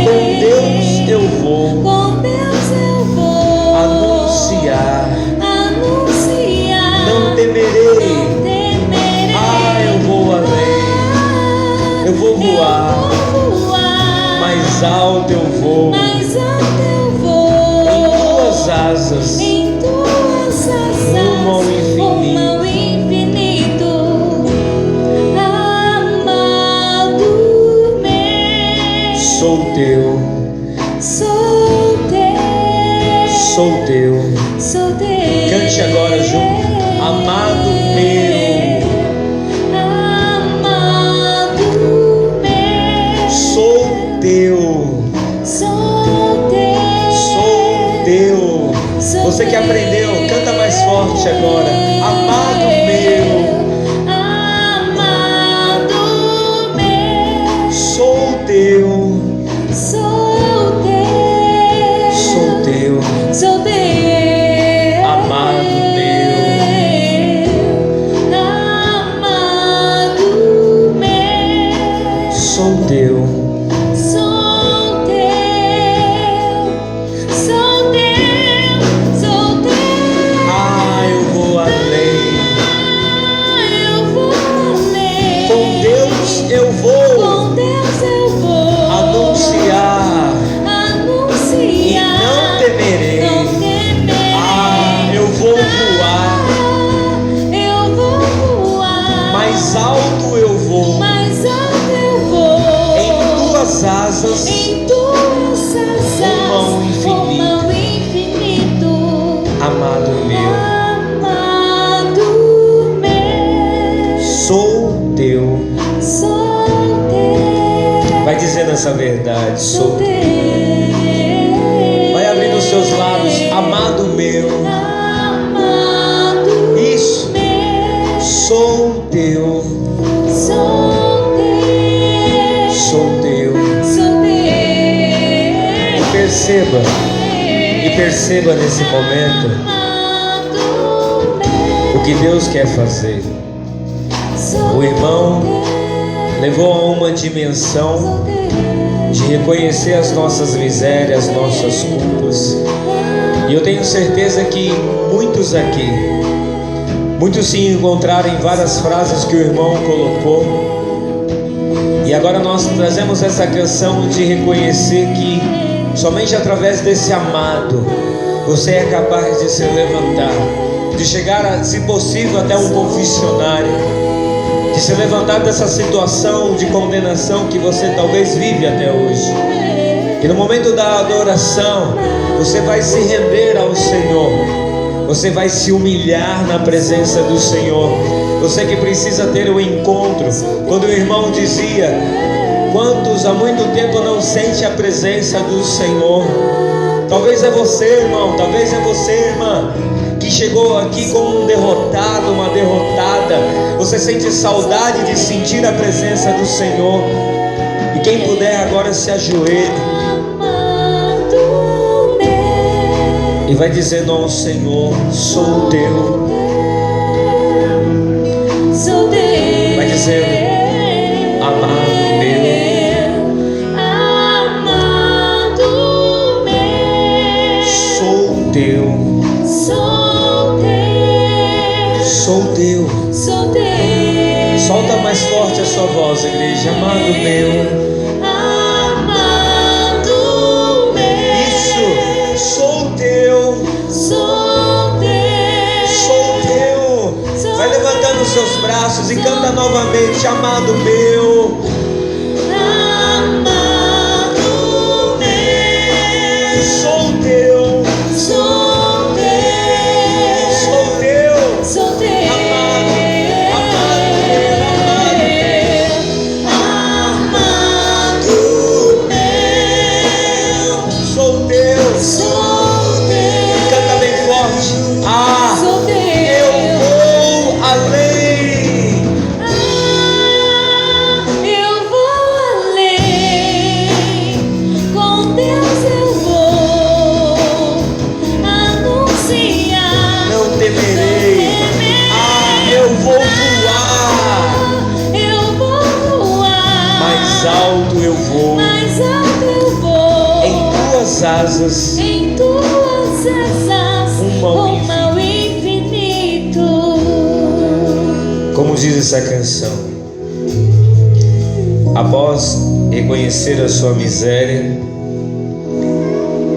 Speaker 2: Com Deus eu vou anunciar. Não temerei. Ah, eu vou além. Eu vou voar. Mais alto eu vou. Em tuas asas. Rumo ao infinito.
Speaker 3: Amado meu.
Speaker 2: Sou teu. Sou teu. Cante agora junto. Amado meu. Sou teu. Você que aprendeu, canta mais forte agora. Amado meu. Sou teu. Amado meu. Sou teu. Ah, eu vou além. Com Deus eu vou anunciar. E não temerei. Ah, eu vou voar. Mais alto eu vou. Em tuas asas. Rumo ao infinito. Amado meu. Sou teu. Vai dizendo essa verdade. Sou teu. Vai abrindo os seus lábios. Amado meu. Isso. Sou teu. Sou teu. E perceba nesse momento o que Deus quer fazer. O irmão levou a uma dimensão de reconhecer as nossas misérias, as nossas culpas. E eu tenho certeza que muitos aqui, muitos se encontraram em várias frases que o irmão colocou. E agora nós trazemos essa canção de reconhecer que somente através desse amado você é capaz de se levantar, de chegar, se possível, até um confessionário, de se levantar dessa situação de condenação que você talvez vive até hoje. E no momento da adoração, você vai se render ao Senhor. Você vai se humilhar na presença do Senhor. Você que precisa ter um encontro. Quando o irmão dizia: quantos há muito tempo não sente a presença do Senhor? Talvez é você, irmão, talvez é você, irmã, que chegou aqui como um derrotado, uma derrotada. Você sente saudade de sentir a presença do Senhor. E quem puder agora se ajoelhe e vai dizendo ao Senhor: sou teu. Vai dizendo: amado meu. Sou teu. Sou teu. Solta mais forte a sua voz, igreja. Amado meu. Isso. Sou teu. Vai levantando os seus braços e canta novamente: amado meu. Sou teu. Asas,
Speaker 3: em tuas asas, rumo ao infinito.
Speaker 2: Como diz essa canção, após reconhecer a sua miséria,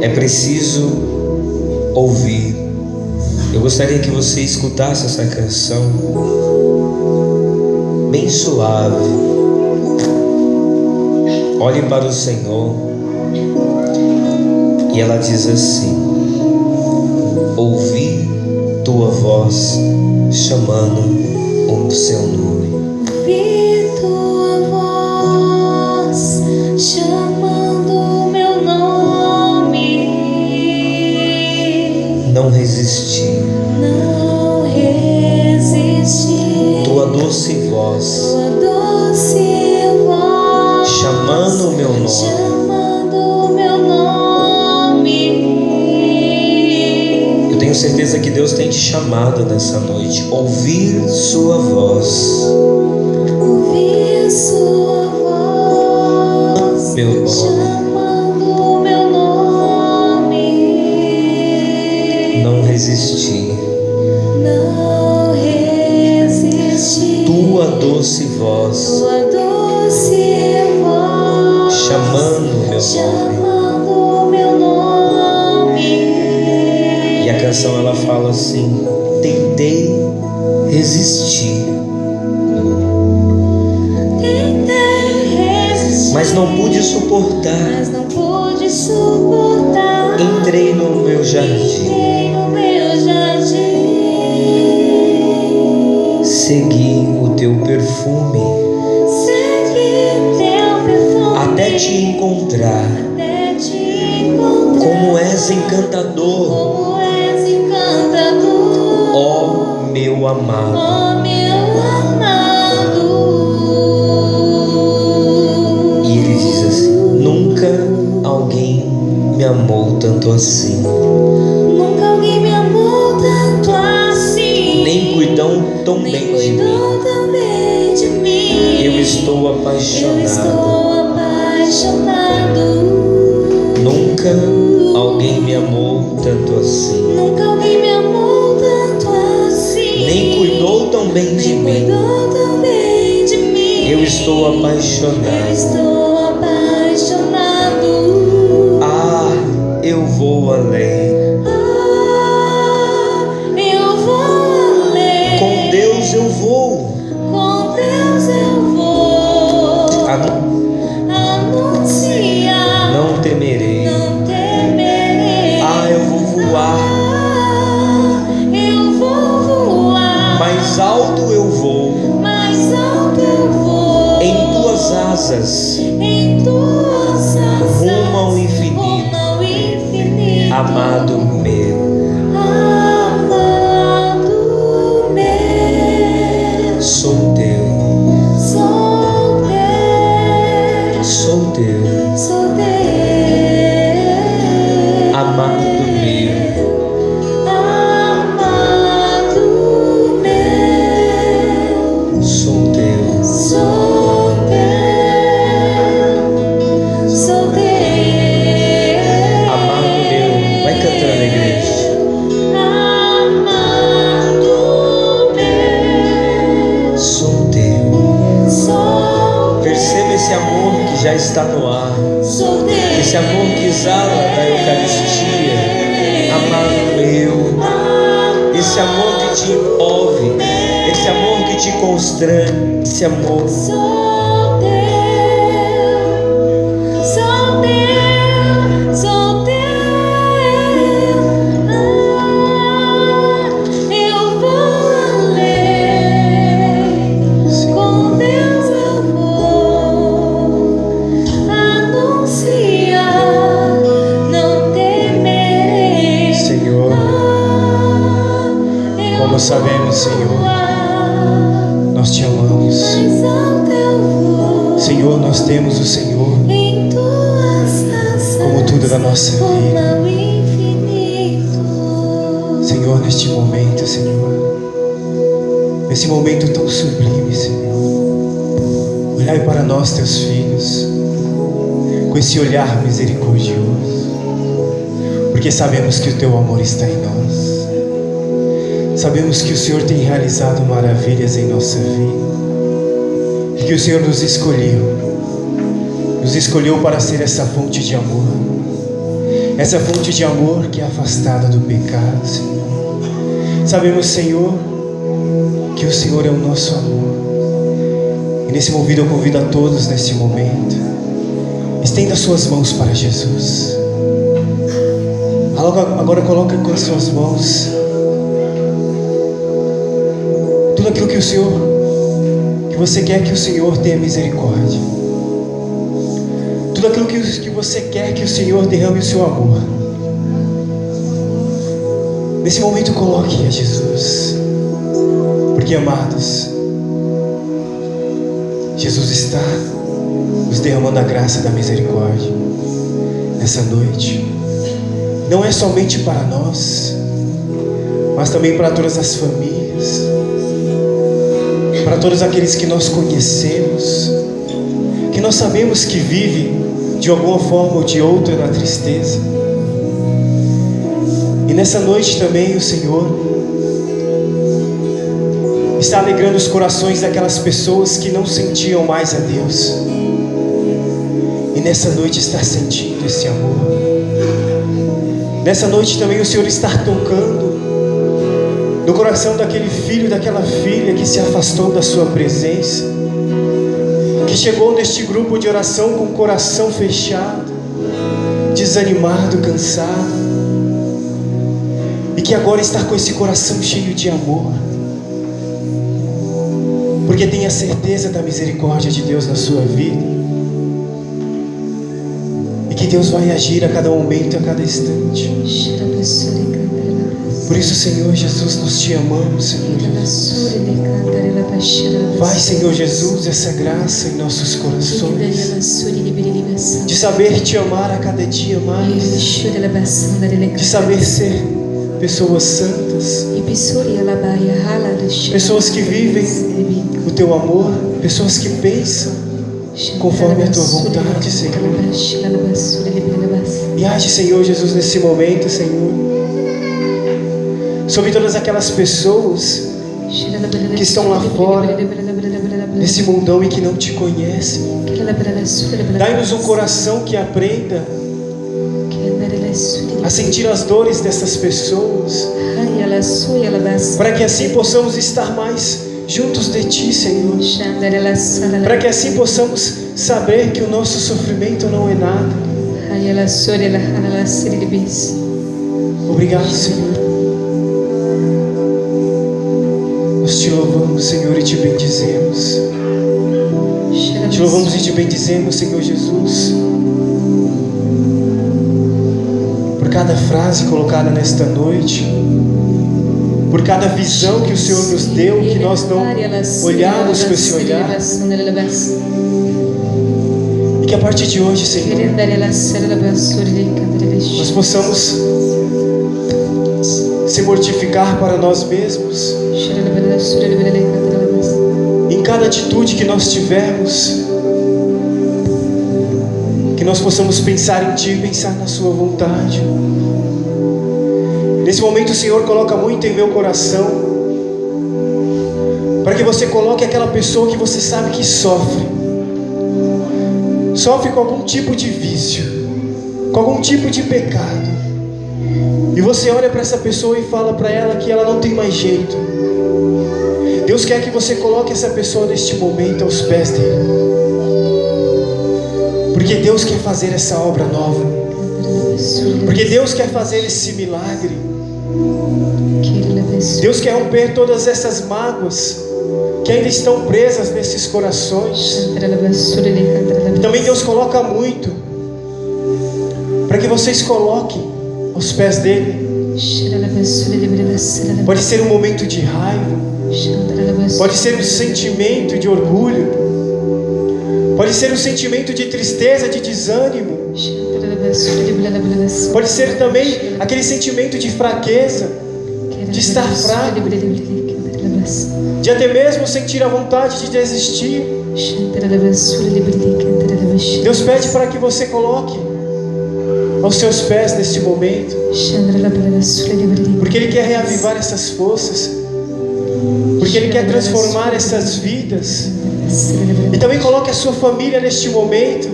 Speaker 2: é preciso ouvir. Eu gostaria que você escutasse essa canção bem suave. Olhe para o Senhor. E ela diz assim: ouvi tua voz chamando o seu nome.
Speaker 3: Ouvi tua voz chamando o meu nome.
Speaker 2: Não resisti.
Speaker 3: Não resisti.
Speaker 2: Tua doce voz.
Speaker 3: Tua doce voz
Speaker 2: chamando o meu nome. Tenho certeza que Deus tem te chamado nessa noite. Ouvir sua voz.
Speaker 3: Ouvir sua voz.
Speaker 2: Meu nome.
Speaker 3: Chamando meu nome.
Speaker 2: Não resisti.
Speaker 3: Não resisti.
Speaker 2: Tua doce voz.
Speaker 3: Tua doce voz.
Speaker 2: Chamando meu nome. A canção ela fala assim: tentei resistir, mas não pude suportar. Entrei no meu jardim, segui o teu perfume, até te encontrar. Como és encantador. Ó meu amado. E ele diz assim: nunca alguém me amou tanto assim.
Speaker 3: Nunca alguém me amou tanto assim.
Speaker 2: Nem cuidam tão bem de mim. Eu estou apaixonado. Nunca alguém me amou tanto assim.
Speaker 3: Nunca alguém me amou tanto assim.
Speaker 2: Nem cuidou tão bem de mim. Eu estou apaixonado. Ah, eu vou além.
Speaker 3: Eu vou além.
Speaker 2: Com Deus eu vou.
Speaker 3: Com Deus
Speaker 2: asas
Speaker 3: em tuas asas,
Speaker 2: rumo ao infinito.
Speaker 3: rumo ao infinito.
Speaker 2: Amado meu,
Speaker 3: Amado meu,
Speaker 2: sou teu,
Speaker 3: sou teu,
Speaker 2: sou teu.
Speaker 3: sou teu.
Speaker 2: Amado meu,
Speaker 3: Amado meu,
Speaker 2: sou teu.
Speaker 3: sou teu, sou teu.
Speaker 2: Amado meu, vai cantando, igreja.
Speaker 3: Amado meu,
Speaker 2: Sou teu.
Speaker 3: sou
Speaker 2: Perceba esse amor que já está no ar,
Speaker 3: sou teu.
Speaker 2: esse amor que exala da Eucaristia. Amado meu, esse amor que te envolve, esse amor que te constrange, esse amor.
Speaker 3: Sou teu, sou teu, sou teu. Eu vou além, com Deus eu vou anunciar, não temerei.
Speaker 1: Senhor, como sabemos, Senhor, nós te amamos. Senhor, nós temos o Senhor
Speaker 3: Em tuas asas,
Speaker 1: como tudo da nossa vida.
Speaker 3: rumo ao infinito.
Speaker 1: Senhor, neste momento, Senhor, nesse momento tão sublime, Senhor, olhai para nós, teus filhos, com esse olhar misericordioso, porque sabemos que o teu amor está em nós, sabemos que o Senhor tem realizado maravilhas em nossa vida, e que o Senhor nos escolheu para ser essa fonte de amor, essa fonte de amor que é afastada do pecado, Senhor. Sabemos, Senhor, que o Senhor é o nosso amor. E nesse momento eu convido a todos nesse momento, estenda suas mãos para Jesus. Agora coloca com as suas mãos tudo aquilo que você quer que o Senhor tenha misericórdia. Tudo aquilo que você quer que o Senhor derrame o seu amor. Nesse momento coloque a Jesus. Porque, amados, Jesus está nos derramando a graça da misericórdia nessa noite. Não é somente para nós, mas também para todas as famílias, para todos aqueles que nós conhecemos, que nós sabemos que vivem de alguma forma ou de outra na tristeza. E nessa noite também o Senhor está alegrando os corações daquelas pessoas que não sentiam mais a Deus, e nessa noite está sentindo esse amor. Nessa noite também o Senhor está tocando no coração daquele filho, daquela filha que se afastou da sua presença, que chegou neste grupo de oração com o coração fechado, desanimado, cansado, e que agora está com esse coração cheio de amor, porque tem a certeza da misericórdia de Deus na sua vida, e que Deus vai agir a cada momento, a cada instante. Por isso, Senhor Jesus, nós te amamos, Senhor Jesus. Vai, Senhor Jesus, essa graça em nossos corações, de saber te amar a cada dia mais, de saber ser pessoas santas, pessoas que vivem o teu amor, pessoas que pensam conforme a tua vontade, Senhor. E age, Senhor Jesus, nesse momento, Senhor, sobre todas aquelas pessoas que estão lá fora, nesse mundão e que não te conhecem. Dai-nos um coração que aprenda a sentir as dores dessas pessoas, para que assim possamos estar mais juntos de Ti, Senhor, para que assim possamos saber que o nosso sofrimento não é nada. Obrigado, Senhor. Nós te louvamos, Senhor, e te bendizemos. Te louvamos e te bendizemos, Senhor Jesus, por cada frase colocada nesta noite, por cada visão que o Senhor nos deu, que nós não olhamos com esse olhar, e que a partir de hoje, Senhor, nós possamos se mortificar para nós mesmos, em cada atitude que nós tivermos, que nós possamos pensar em Ti, pensar na Sua vontade. Nesse momento o Senhor coloca muito em meu coração, para que você coloque aquela pessoa que você sabe que sofre com algum tipo de vício, com algum tipo de pecado, e você olha para essa pessoa e fala para ela que ela não tem mais jeito. Deus quer que você coloque essa pessoa neste momento aos pés dele, porque Deus quer fazer essa obra nova, porque Deus quer fazer esse milagre. Deus quer romper todas essas mágoas que ainda estão presas nesses corações. Também Deus coloca muito para que vocês coloquem aos pés dele. Pode ser um momento de raiva, pode ser um sentimento de orgulho, pode ser um sentimento de tristeza, de desânimo, pode ser também aquele sentimento de fraqueza, de estar fraco, de até mesmo sentir a vontade de desistir. Deus pede para que você coloque aos seus pés neste momento, porque Ele quer reavivar essas forças, porque Ele quer transformar essas vidas. E também coloque a sua família neste momento,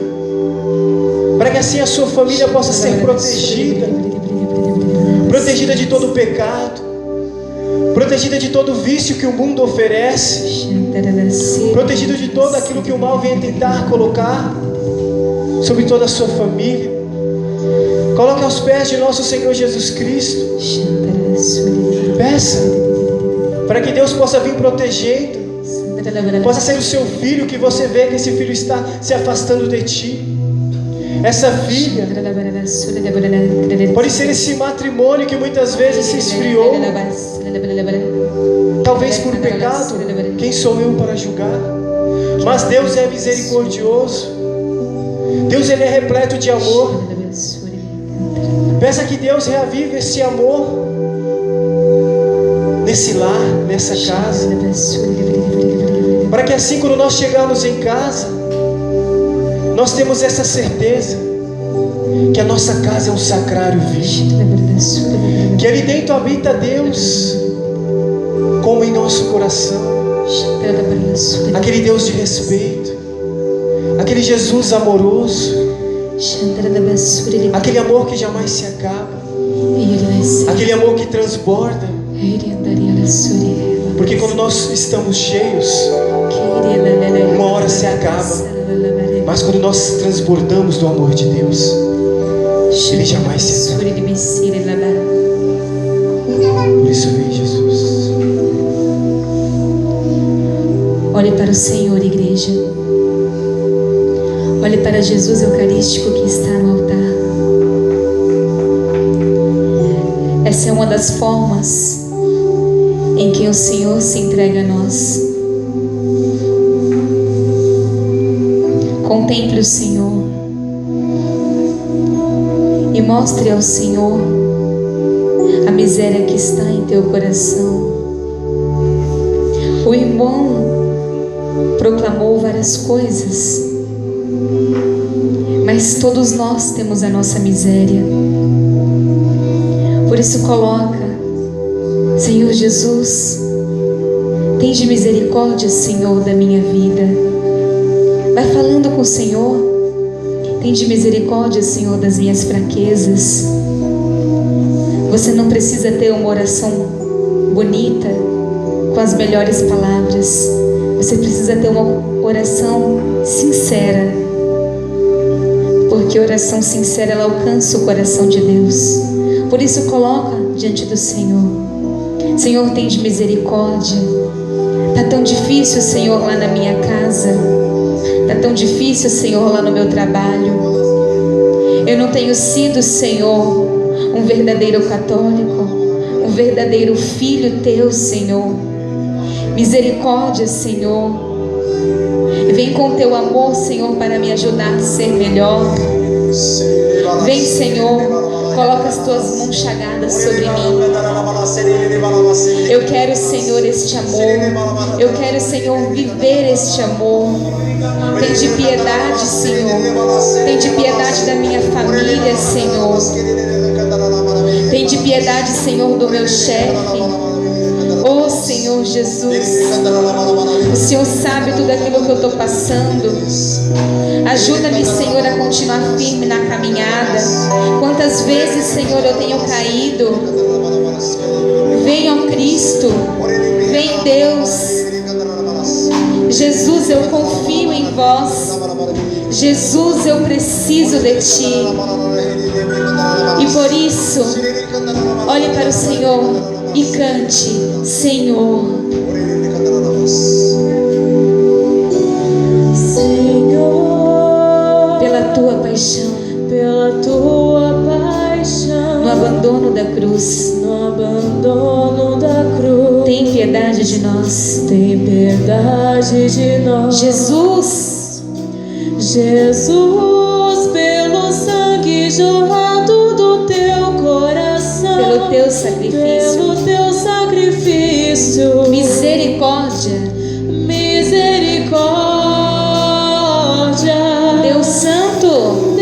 Speaker 1: para que assim a sua família possa ser protegida de todo pecado, protegida de todo vício que o mundo oferece, protegida de todo aquilo que o mal vem tentar colocar sobre toda a sua família. Coloque aos pés de nosso Senhor Jesus Cristo. Peça para que Deus possa vir protegendo, possa ser o seu filho, que você vê que esse filho está se afastando de ti, essa filha. Pode ser esse matrimônio que muitas vezes se esfriou, talvez por pecado. Quem sou eu para julgar? Mas Deus é misericordioso, Deus Ele é repleto de amor. Peça que Deus reavive esse amor nesse lar, nessa casa, para que assim quando nós chegarmos em casa, nós temos essa certeza que a nossa casa é um sacrário vivo, que ali dentro habita Deus, como em nosso coração, aquele Deus de respeito, aquele Jesus amoroso, aquele amor que jamais se acaba, aquele amor que transborda, porque quando nós estamos cheios, uma hora se acaba, mas quando nós transbordamos do amor de Deus, Ele jamais se acaba. Por isso vem Jesus.
Speaker 3: Olhe para o Senhor, igreja. Olhe para Jesus Eucarístico que está no altar. Essa é uma das formas em que o Senhor se entrega a nós. Contemple o Senhor e mostre ao Senhor a miséria que está em teu coração. O irmão proclamou várias coisas, mas todos nós temos a nossa miséria. Por isso coloca: Senhor Jesus, tende misericórdia, Senhor, da minha vida. Vai falando com o Senhor: tende misericórdia, Senhor, das minhas fraquezas. Você não precisa ter uma oração bonita, com as melhores palavras. Você precisa ter uma oração sincera, porque oração sincera, ela alcança o coração de Deus. Por isso coloca diante do Senhor: Senhor, tende misericórdia. Está tão difícil, Senhor, lá na minha casa. Está tão difícil, Senhor, lá no meu trabalho. Eu não tenho sido, Senhor, um verdadeiro católico, um verdadeiro filho teu, Senhor. Misericórdia, Senhor. Vem com teu amor, Senhor, para me ajudar a ser melhor. Vem, Senhor, coloca as tuas mãos chagadas sobre mim. Eu quero, Senhor, este amor. Eu quero, Senhor, viver este amor. Tem de piedade, Senhor. Tem de piedade da minha família, Senhor. Tem de piedade, Senhor, do meu chefe. Oh, Senhor Jesus, o Senhor sabe tudo aquilo que eu estou passando. Ajuda-me, Senhor, a continuar firme na caminhada. Quantas vezes, Senhor, eu tenho caído. Vem, ó Cristo. Vem, Deus. Jesus, eu confio em vós. Jesus, eu preciso de Ti. E por isso, olhe para o Senhor e cante: Senhor. Senhor, pela Tua paixão, no abandono da cruz, tem piedade de nós. Jesus,
Speaker 4: pelo sangue jorrado do teu coração,
Speaker 3: pelo teu sacrifício, misericórdia, Deus Santo,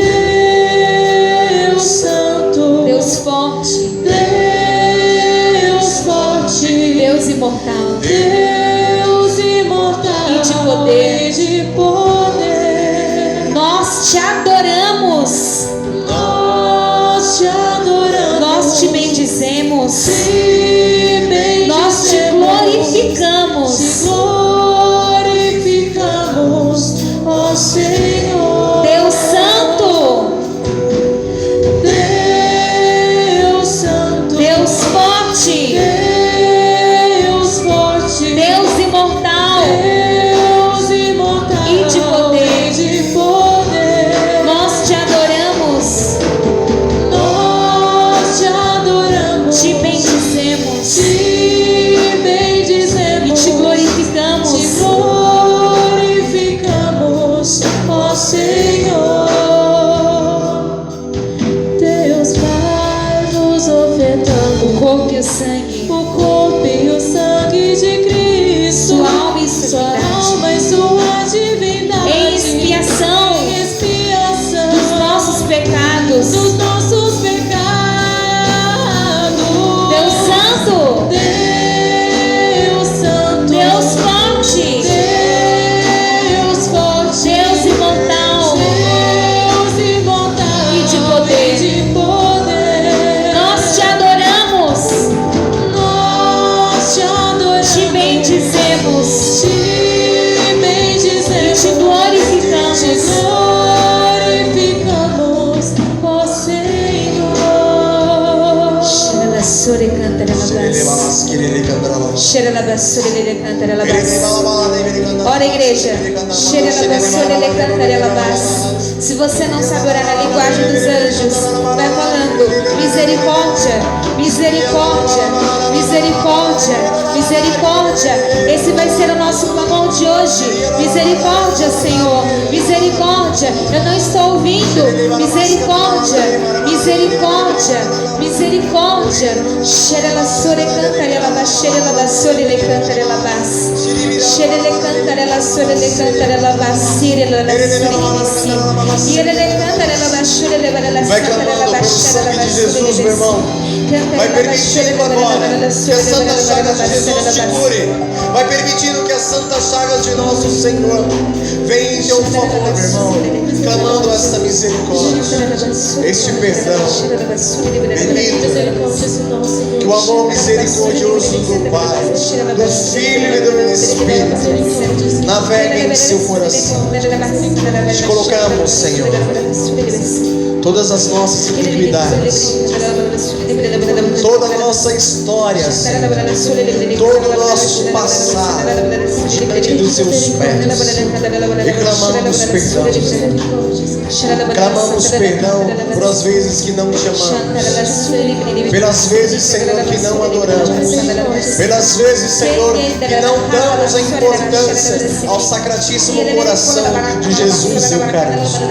Speaker 3: Deus forte, Deus imortal, e de poder. Nós te adoramos, nós te bendizemos, nós te glorificamos,
Speaker 4: ó Senhor.
Speaker 3: Deus Santo, Deus forte, Deus imortal, e de poder. Nós te adoramos, te bendizemos, e te glorificamos,
Speaker 4: ó Senhor. Deus vai nos ofertando
Speaker 3: o corpo e o sangue,
Speaker 4: de Cristo,
Speaker 3: sua alma e
Speaker 4: sua
Speaker 3: sua
Speaker 4: alma e sua divindade,
Speaker 3: em expiação dos nossos pecados. Deus Santo, Deus forte, Deus imortal, e de poder. Nós te adoramos, te bendizemos, e te glorificamos.
Speaker 4: Ó Senhor.
Speaker 3: Xeralassore cantarelabas, xeralabassore cantarelabas. Ora, igreja, xeralabassore cantarelabas. Se você não sabe orar na linguagem dos anjos, vai falando: misericórdia, misericórdia, misericórdia, misericórdia. Esse vai ser o nosso clamor de hoje. Misericórdia, Senhor, misericórdia. Eu não estou ouvindo. Misericórdia, misericórdia, misericórdia. Xeralassore cantarelabas, xeralabassore le cantarelabas, xerele cantarelassore le cantarelabas, xerelassore.
Speaker 5: Vai clamando pelo sangue de Jesus, meu irmão. Vai permitindo agora que as santas chagas de Jesus te cure. Vai permitindo que as santas chagas de nosso Senhor venham em teu favor, meu irmão. Clamando esta misericórdia, este perdão bendito, que o amor misericordioso do Pai, do Filho e do Espírito navegue em seu coração. Te colocamos, Senhor, todas as nossas iniquidades, toda a nossa história, Senhor, todo o nosso passado diante dos seus pés, e clamamos perdão. Clamamos perdão por as vezes que não te amamos, pelas vezes, Senhor, que não adoramos, pelas vezes, Senhor, que não damos a importância ao sacratíssimo coração de Jesus Eucarístico.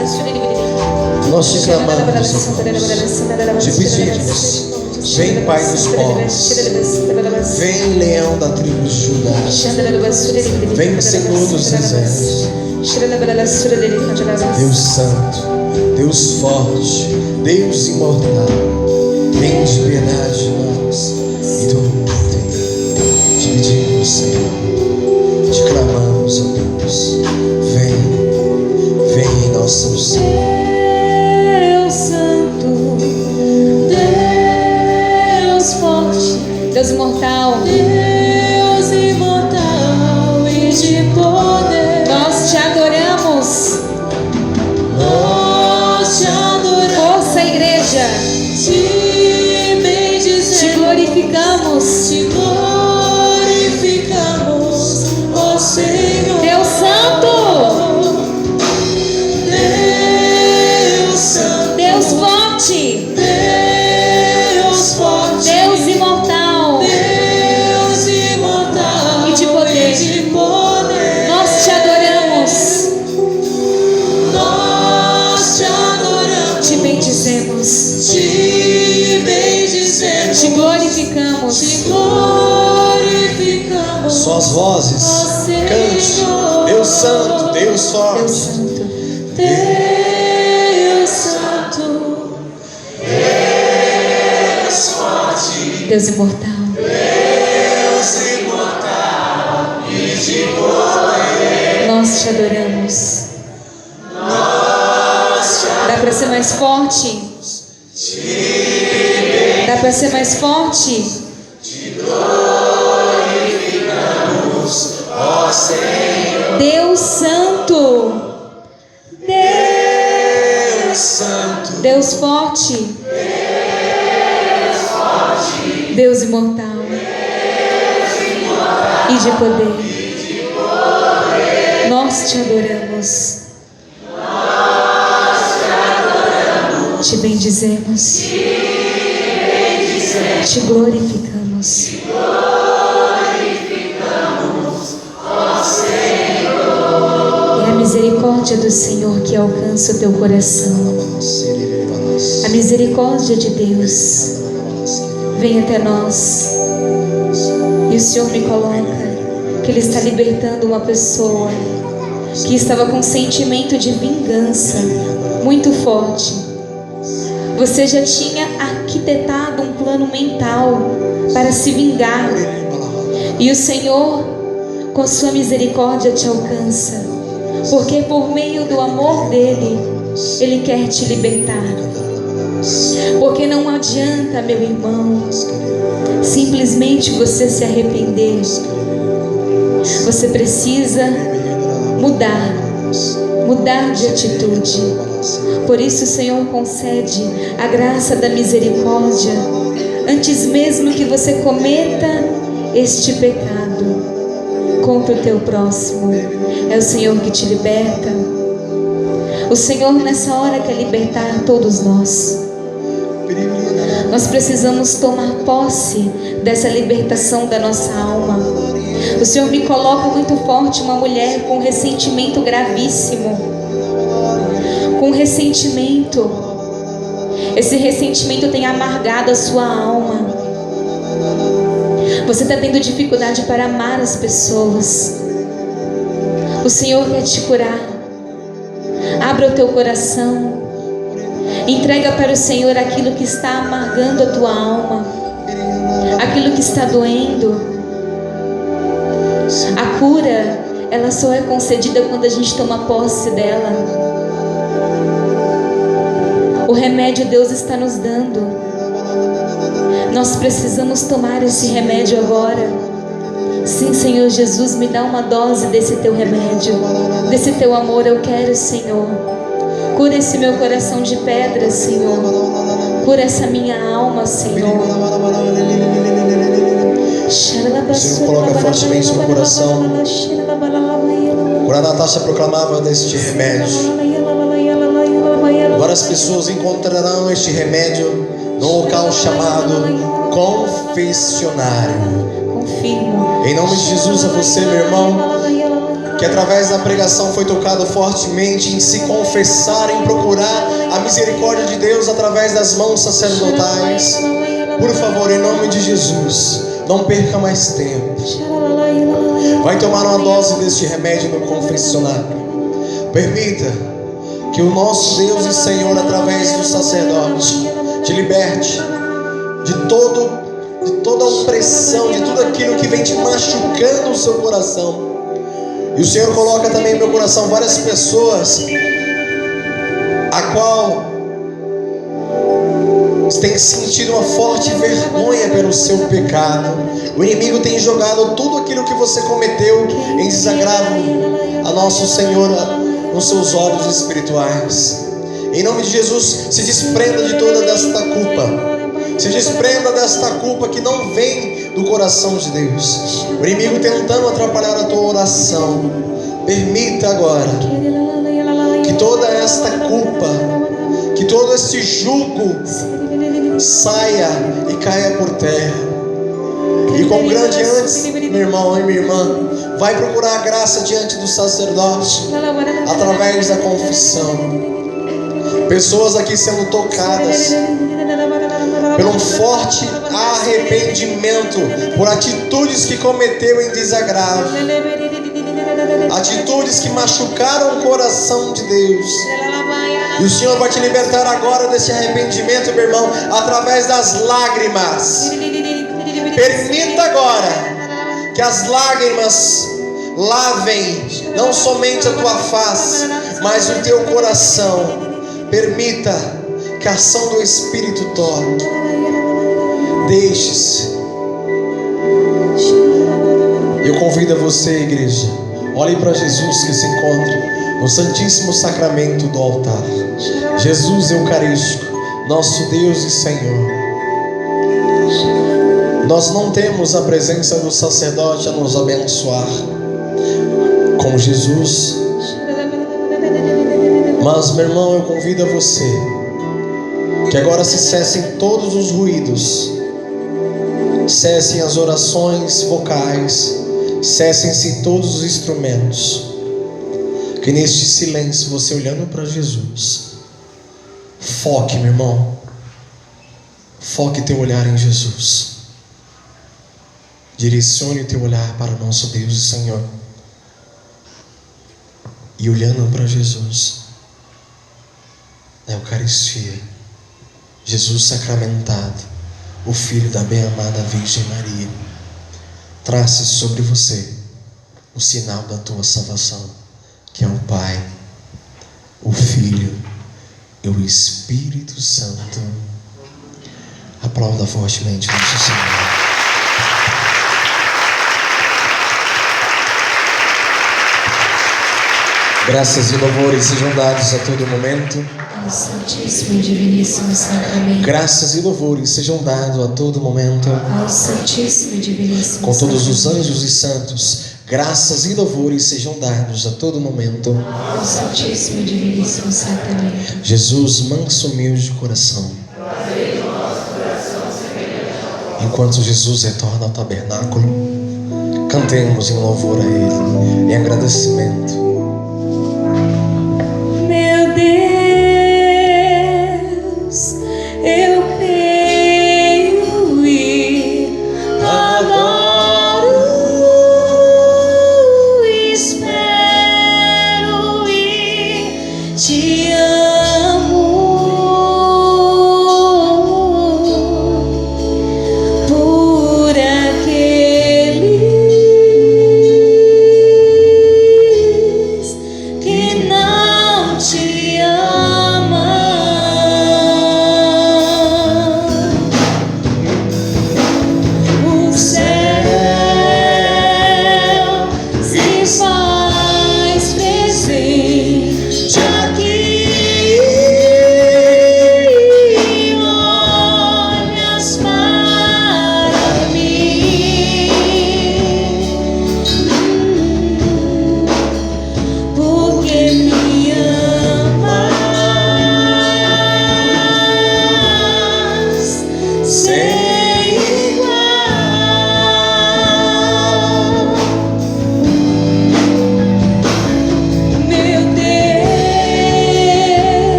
Speaker 5: Nós te clamamos, te pedimos, vem Pai dos povos, vem Leão da tribo de Judá, vem Senhor dos exércitos, Deus Santo, Deus forte, Deus imortal, tem de piedade de nós e do mundo inteiro. Te pedimos, Senhor, te clamamos, ó Deus, vem em nosso ser.
Speaker 3: Deus imortal,
Speaker 4: Deus imortal e de poder,
Speaker 3: nós te adoramos.
Speaker 4: nós te adoramos.
Speaker 3: Força, igreja,
Speaker 4: Te bendizemos,
Speaker 3: te glorificamos.
Speaker 4: te glorificamos, ó Senhor.
Speaker 3: Deus Santo,
Speaker 4: Deus Santo,
Speaker 3: Deus forte,
Speaker 4: Deus forte,
Speaker 3: Deus imortal
Speaker 4: Deus imortal
Speaker 3: e de poder.
Speaker 4: de poder.
Speaker 3: Nós te adoramos,
Speaker 4: Nós te adoramos,
Speaker 3: te bendizemos,
Speaker 4: te bendizemos,
Speaker 3: te glorificamos.
Speaker 4: te glorificamos.
Speaker 5: Suas vozes,
Speaker 4: Ó
Speaker 5: cante,
Speaker 4: Senhor,
Speaker 5: Deus Santo, Deus
Speaker 3: Deus
Speaker 5: forte.
Speaker 3: Santo,
Speaker 4: Deus Santo,
Speaker 3: Deus imortal, nós te adoramos. Dá para ser mais forte? Dá para ser mais forte? Deus Santo,
Speaker 5: Deus Santo,
Speaker 3: Deus forte, Deus imortal e de poder. Nós te adoramos, te bendizemos, te glorificamos. É a misericórdia do Senhor que alcança o teu coração. A misericórdia de Deus vem até nós. E o Senhor me coloca que Ele está libertando uma pessoa que estava com um sentimento de vingança muito forte. Você já tinha arquitetado um plano mental para se vingar. E o Senhor, com a sua misericórdia, te alcança. Porque por meio do amor dEle, Ele quer te libertar. Porque não adianta, meu irmão, simplesmente você se arrepender. Você precisa mudar de atitude. Por isso o Senhor concede a graça da misericórdia antes mesmo que você cometa este pecado contra o teu próximo. É o Senhor que te liberta. O Senhor nessa hora quer libertar todos nós. Nós precisamos tomar posse dessa libertação da nossa alma. O Senhor me coloca muito forte uma mulher com ressentimento gravíssimo. Com ressentimento. Esse ressentimento tem amargado a sua alma. Você está tendo dificuldade para amar as pessoas. O Senhor quer te curar. Abra o teu coração. Entrega para o Senhor aquilo que está amargando a tua alma, aquilo que está doendo. A cura, ela só é concedida quando a gente toma posse dela. remédio Deus está nos dando. Nós precisamos tomar esse remédio agora. Sim, Senhor Jesus, me dá uma dose desse teu remédio, desse teu amor eu quero, Senhor. Cura esse meu coração de pedra, Senhor. Cura essa minha alma, Senhor.
Speaker 5: Senhor, coloca fortemente no coração. Quando a Natasha proclamava deste remédio, várias pessoas encontrarão este remédio num local chamado confessionário.
Speaker 3: Confirmo.
Speaker 5: Em nome de Jesus, a você, meu irmão, que através da pregação foi tocado fortemente em se confessar, em procurar a misericórdia de Deus através das mãos sacerdotais. Por favor, em nome de Jesus, não perca mais tempo. Vai tomar uma dose deste remédio no confessionário. Permita que o nosso Deus e Senhor, através do sacerdote, te liberte de toda opressão, de tudo aquilo que vem te machucando o seu coração. E o Senhor coloca também no meu coração várias pessoas a qual tem sentido uma forte vergonha pelo seu pecado. O inimigo tem jogado tudo aquilo que você cometeu em desagravo a nosso Senhor nos seus olhos espirituais. Em nome de Jesus, se desprenda de toda desta culpa. Se desprenda desta culpa que não vem do coração de Deus. O inimigo tentando atrapalhar a tua oração. Permita agora que toda esta culpa, que todo este jugo saia e caia por terra. E com grande ânimo, meu irmão e minha irmã, vai procurar a graça diante do sacerdote através da confissão. Pessoas aqui sendo tocadas pelo um forte arrependimento por atitudes que cometeu em desagravo, atitudes que machucaram o coração de Deus. E o Senhor vai te libertar agora desse arrependimento, meu irmão, através das lágrimas. Permita agora que as lágrimas lavem não somente a tua face, mas o teu coração. Permita que a ação do Espírito toque. Deixe-se. Eu convido a você, igreja, olhe para Jesus que se encontra no Santíssimo Sacramento do altar. Jesus Eucarístico, nosso Deus e Senhor. Nós não temos a presença do sacerdote a nos abençoar com Jesus. Mas, meu irmão, eu convido a você que agora se cessem todos os ruídos, cessem as orações vocais, cessem-se todos os instrumentos. Que neste silêncio, você olhando para Jesus, foque, meu irmão, foque teu olhar em Jesus. Direcione o teu olhar para o nosso Deus e Senhor. E olhando para Jesus, na Eucaristia, Jesus sacramentado, o Filho da bem-amada Virgem Maria, trace sobre você o sinal da tua salvação, que é o Pai, o Filho e o Espírito Santo. Aplauda fortemente nosso Senhor. Graças e louvores sejam dados a todo momento.
Speaker 3: Ao Santíssimo e Diviníssimo Sacramento.
Speaker 5: Graças e louvores sejam dados a todo momento.
Speaker 3: Ao Santíssimo e Diviníssimo
Speaker 5: Com todos os
Speaker 3: Sacramento.
Speaker 5: anjos e santos, graças e louvores sejam dados a todo momento.
Speaker 3: Ao Santíssimo e Diviníssimo Sacramento.
Speaker 5: Jesus, manso, humilde de coração. Enquanto Jesus retorna ao tabernáculo, cantemos em louvor a Ele, em agradecimento.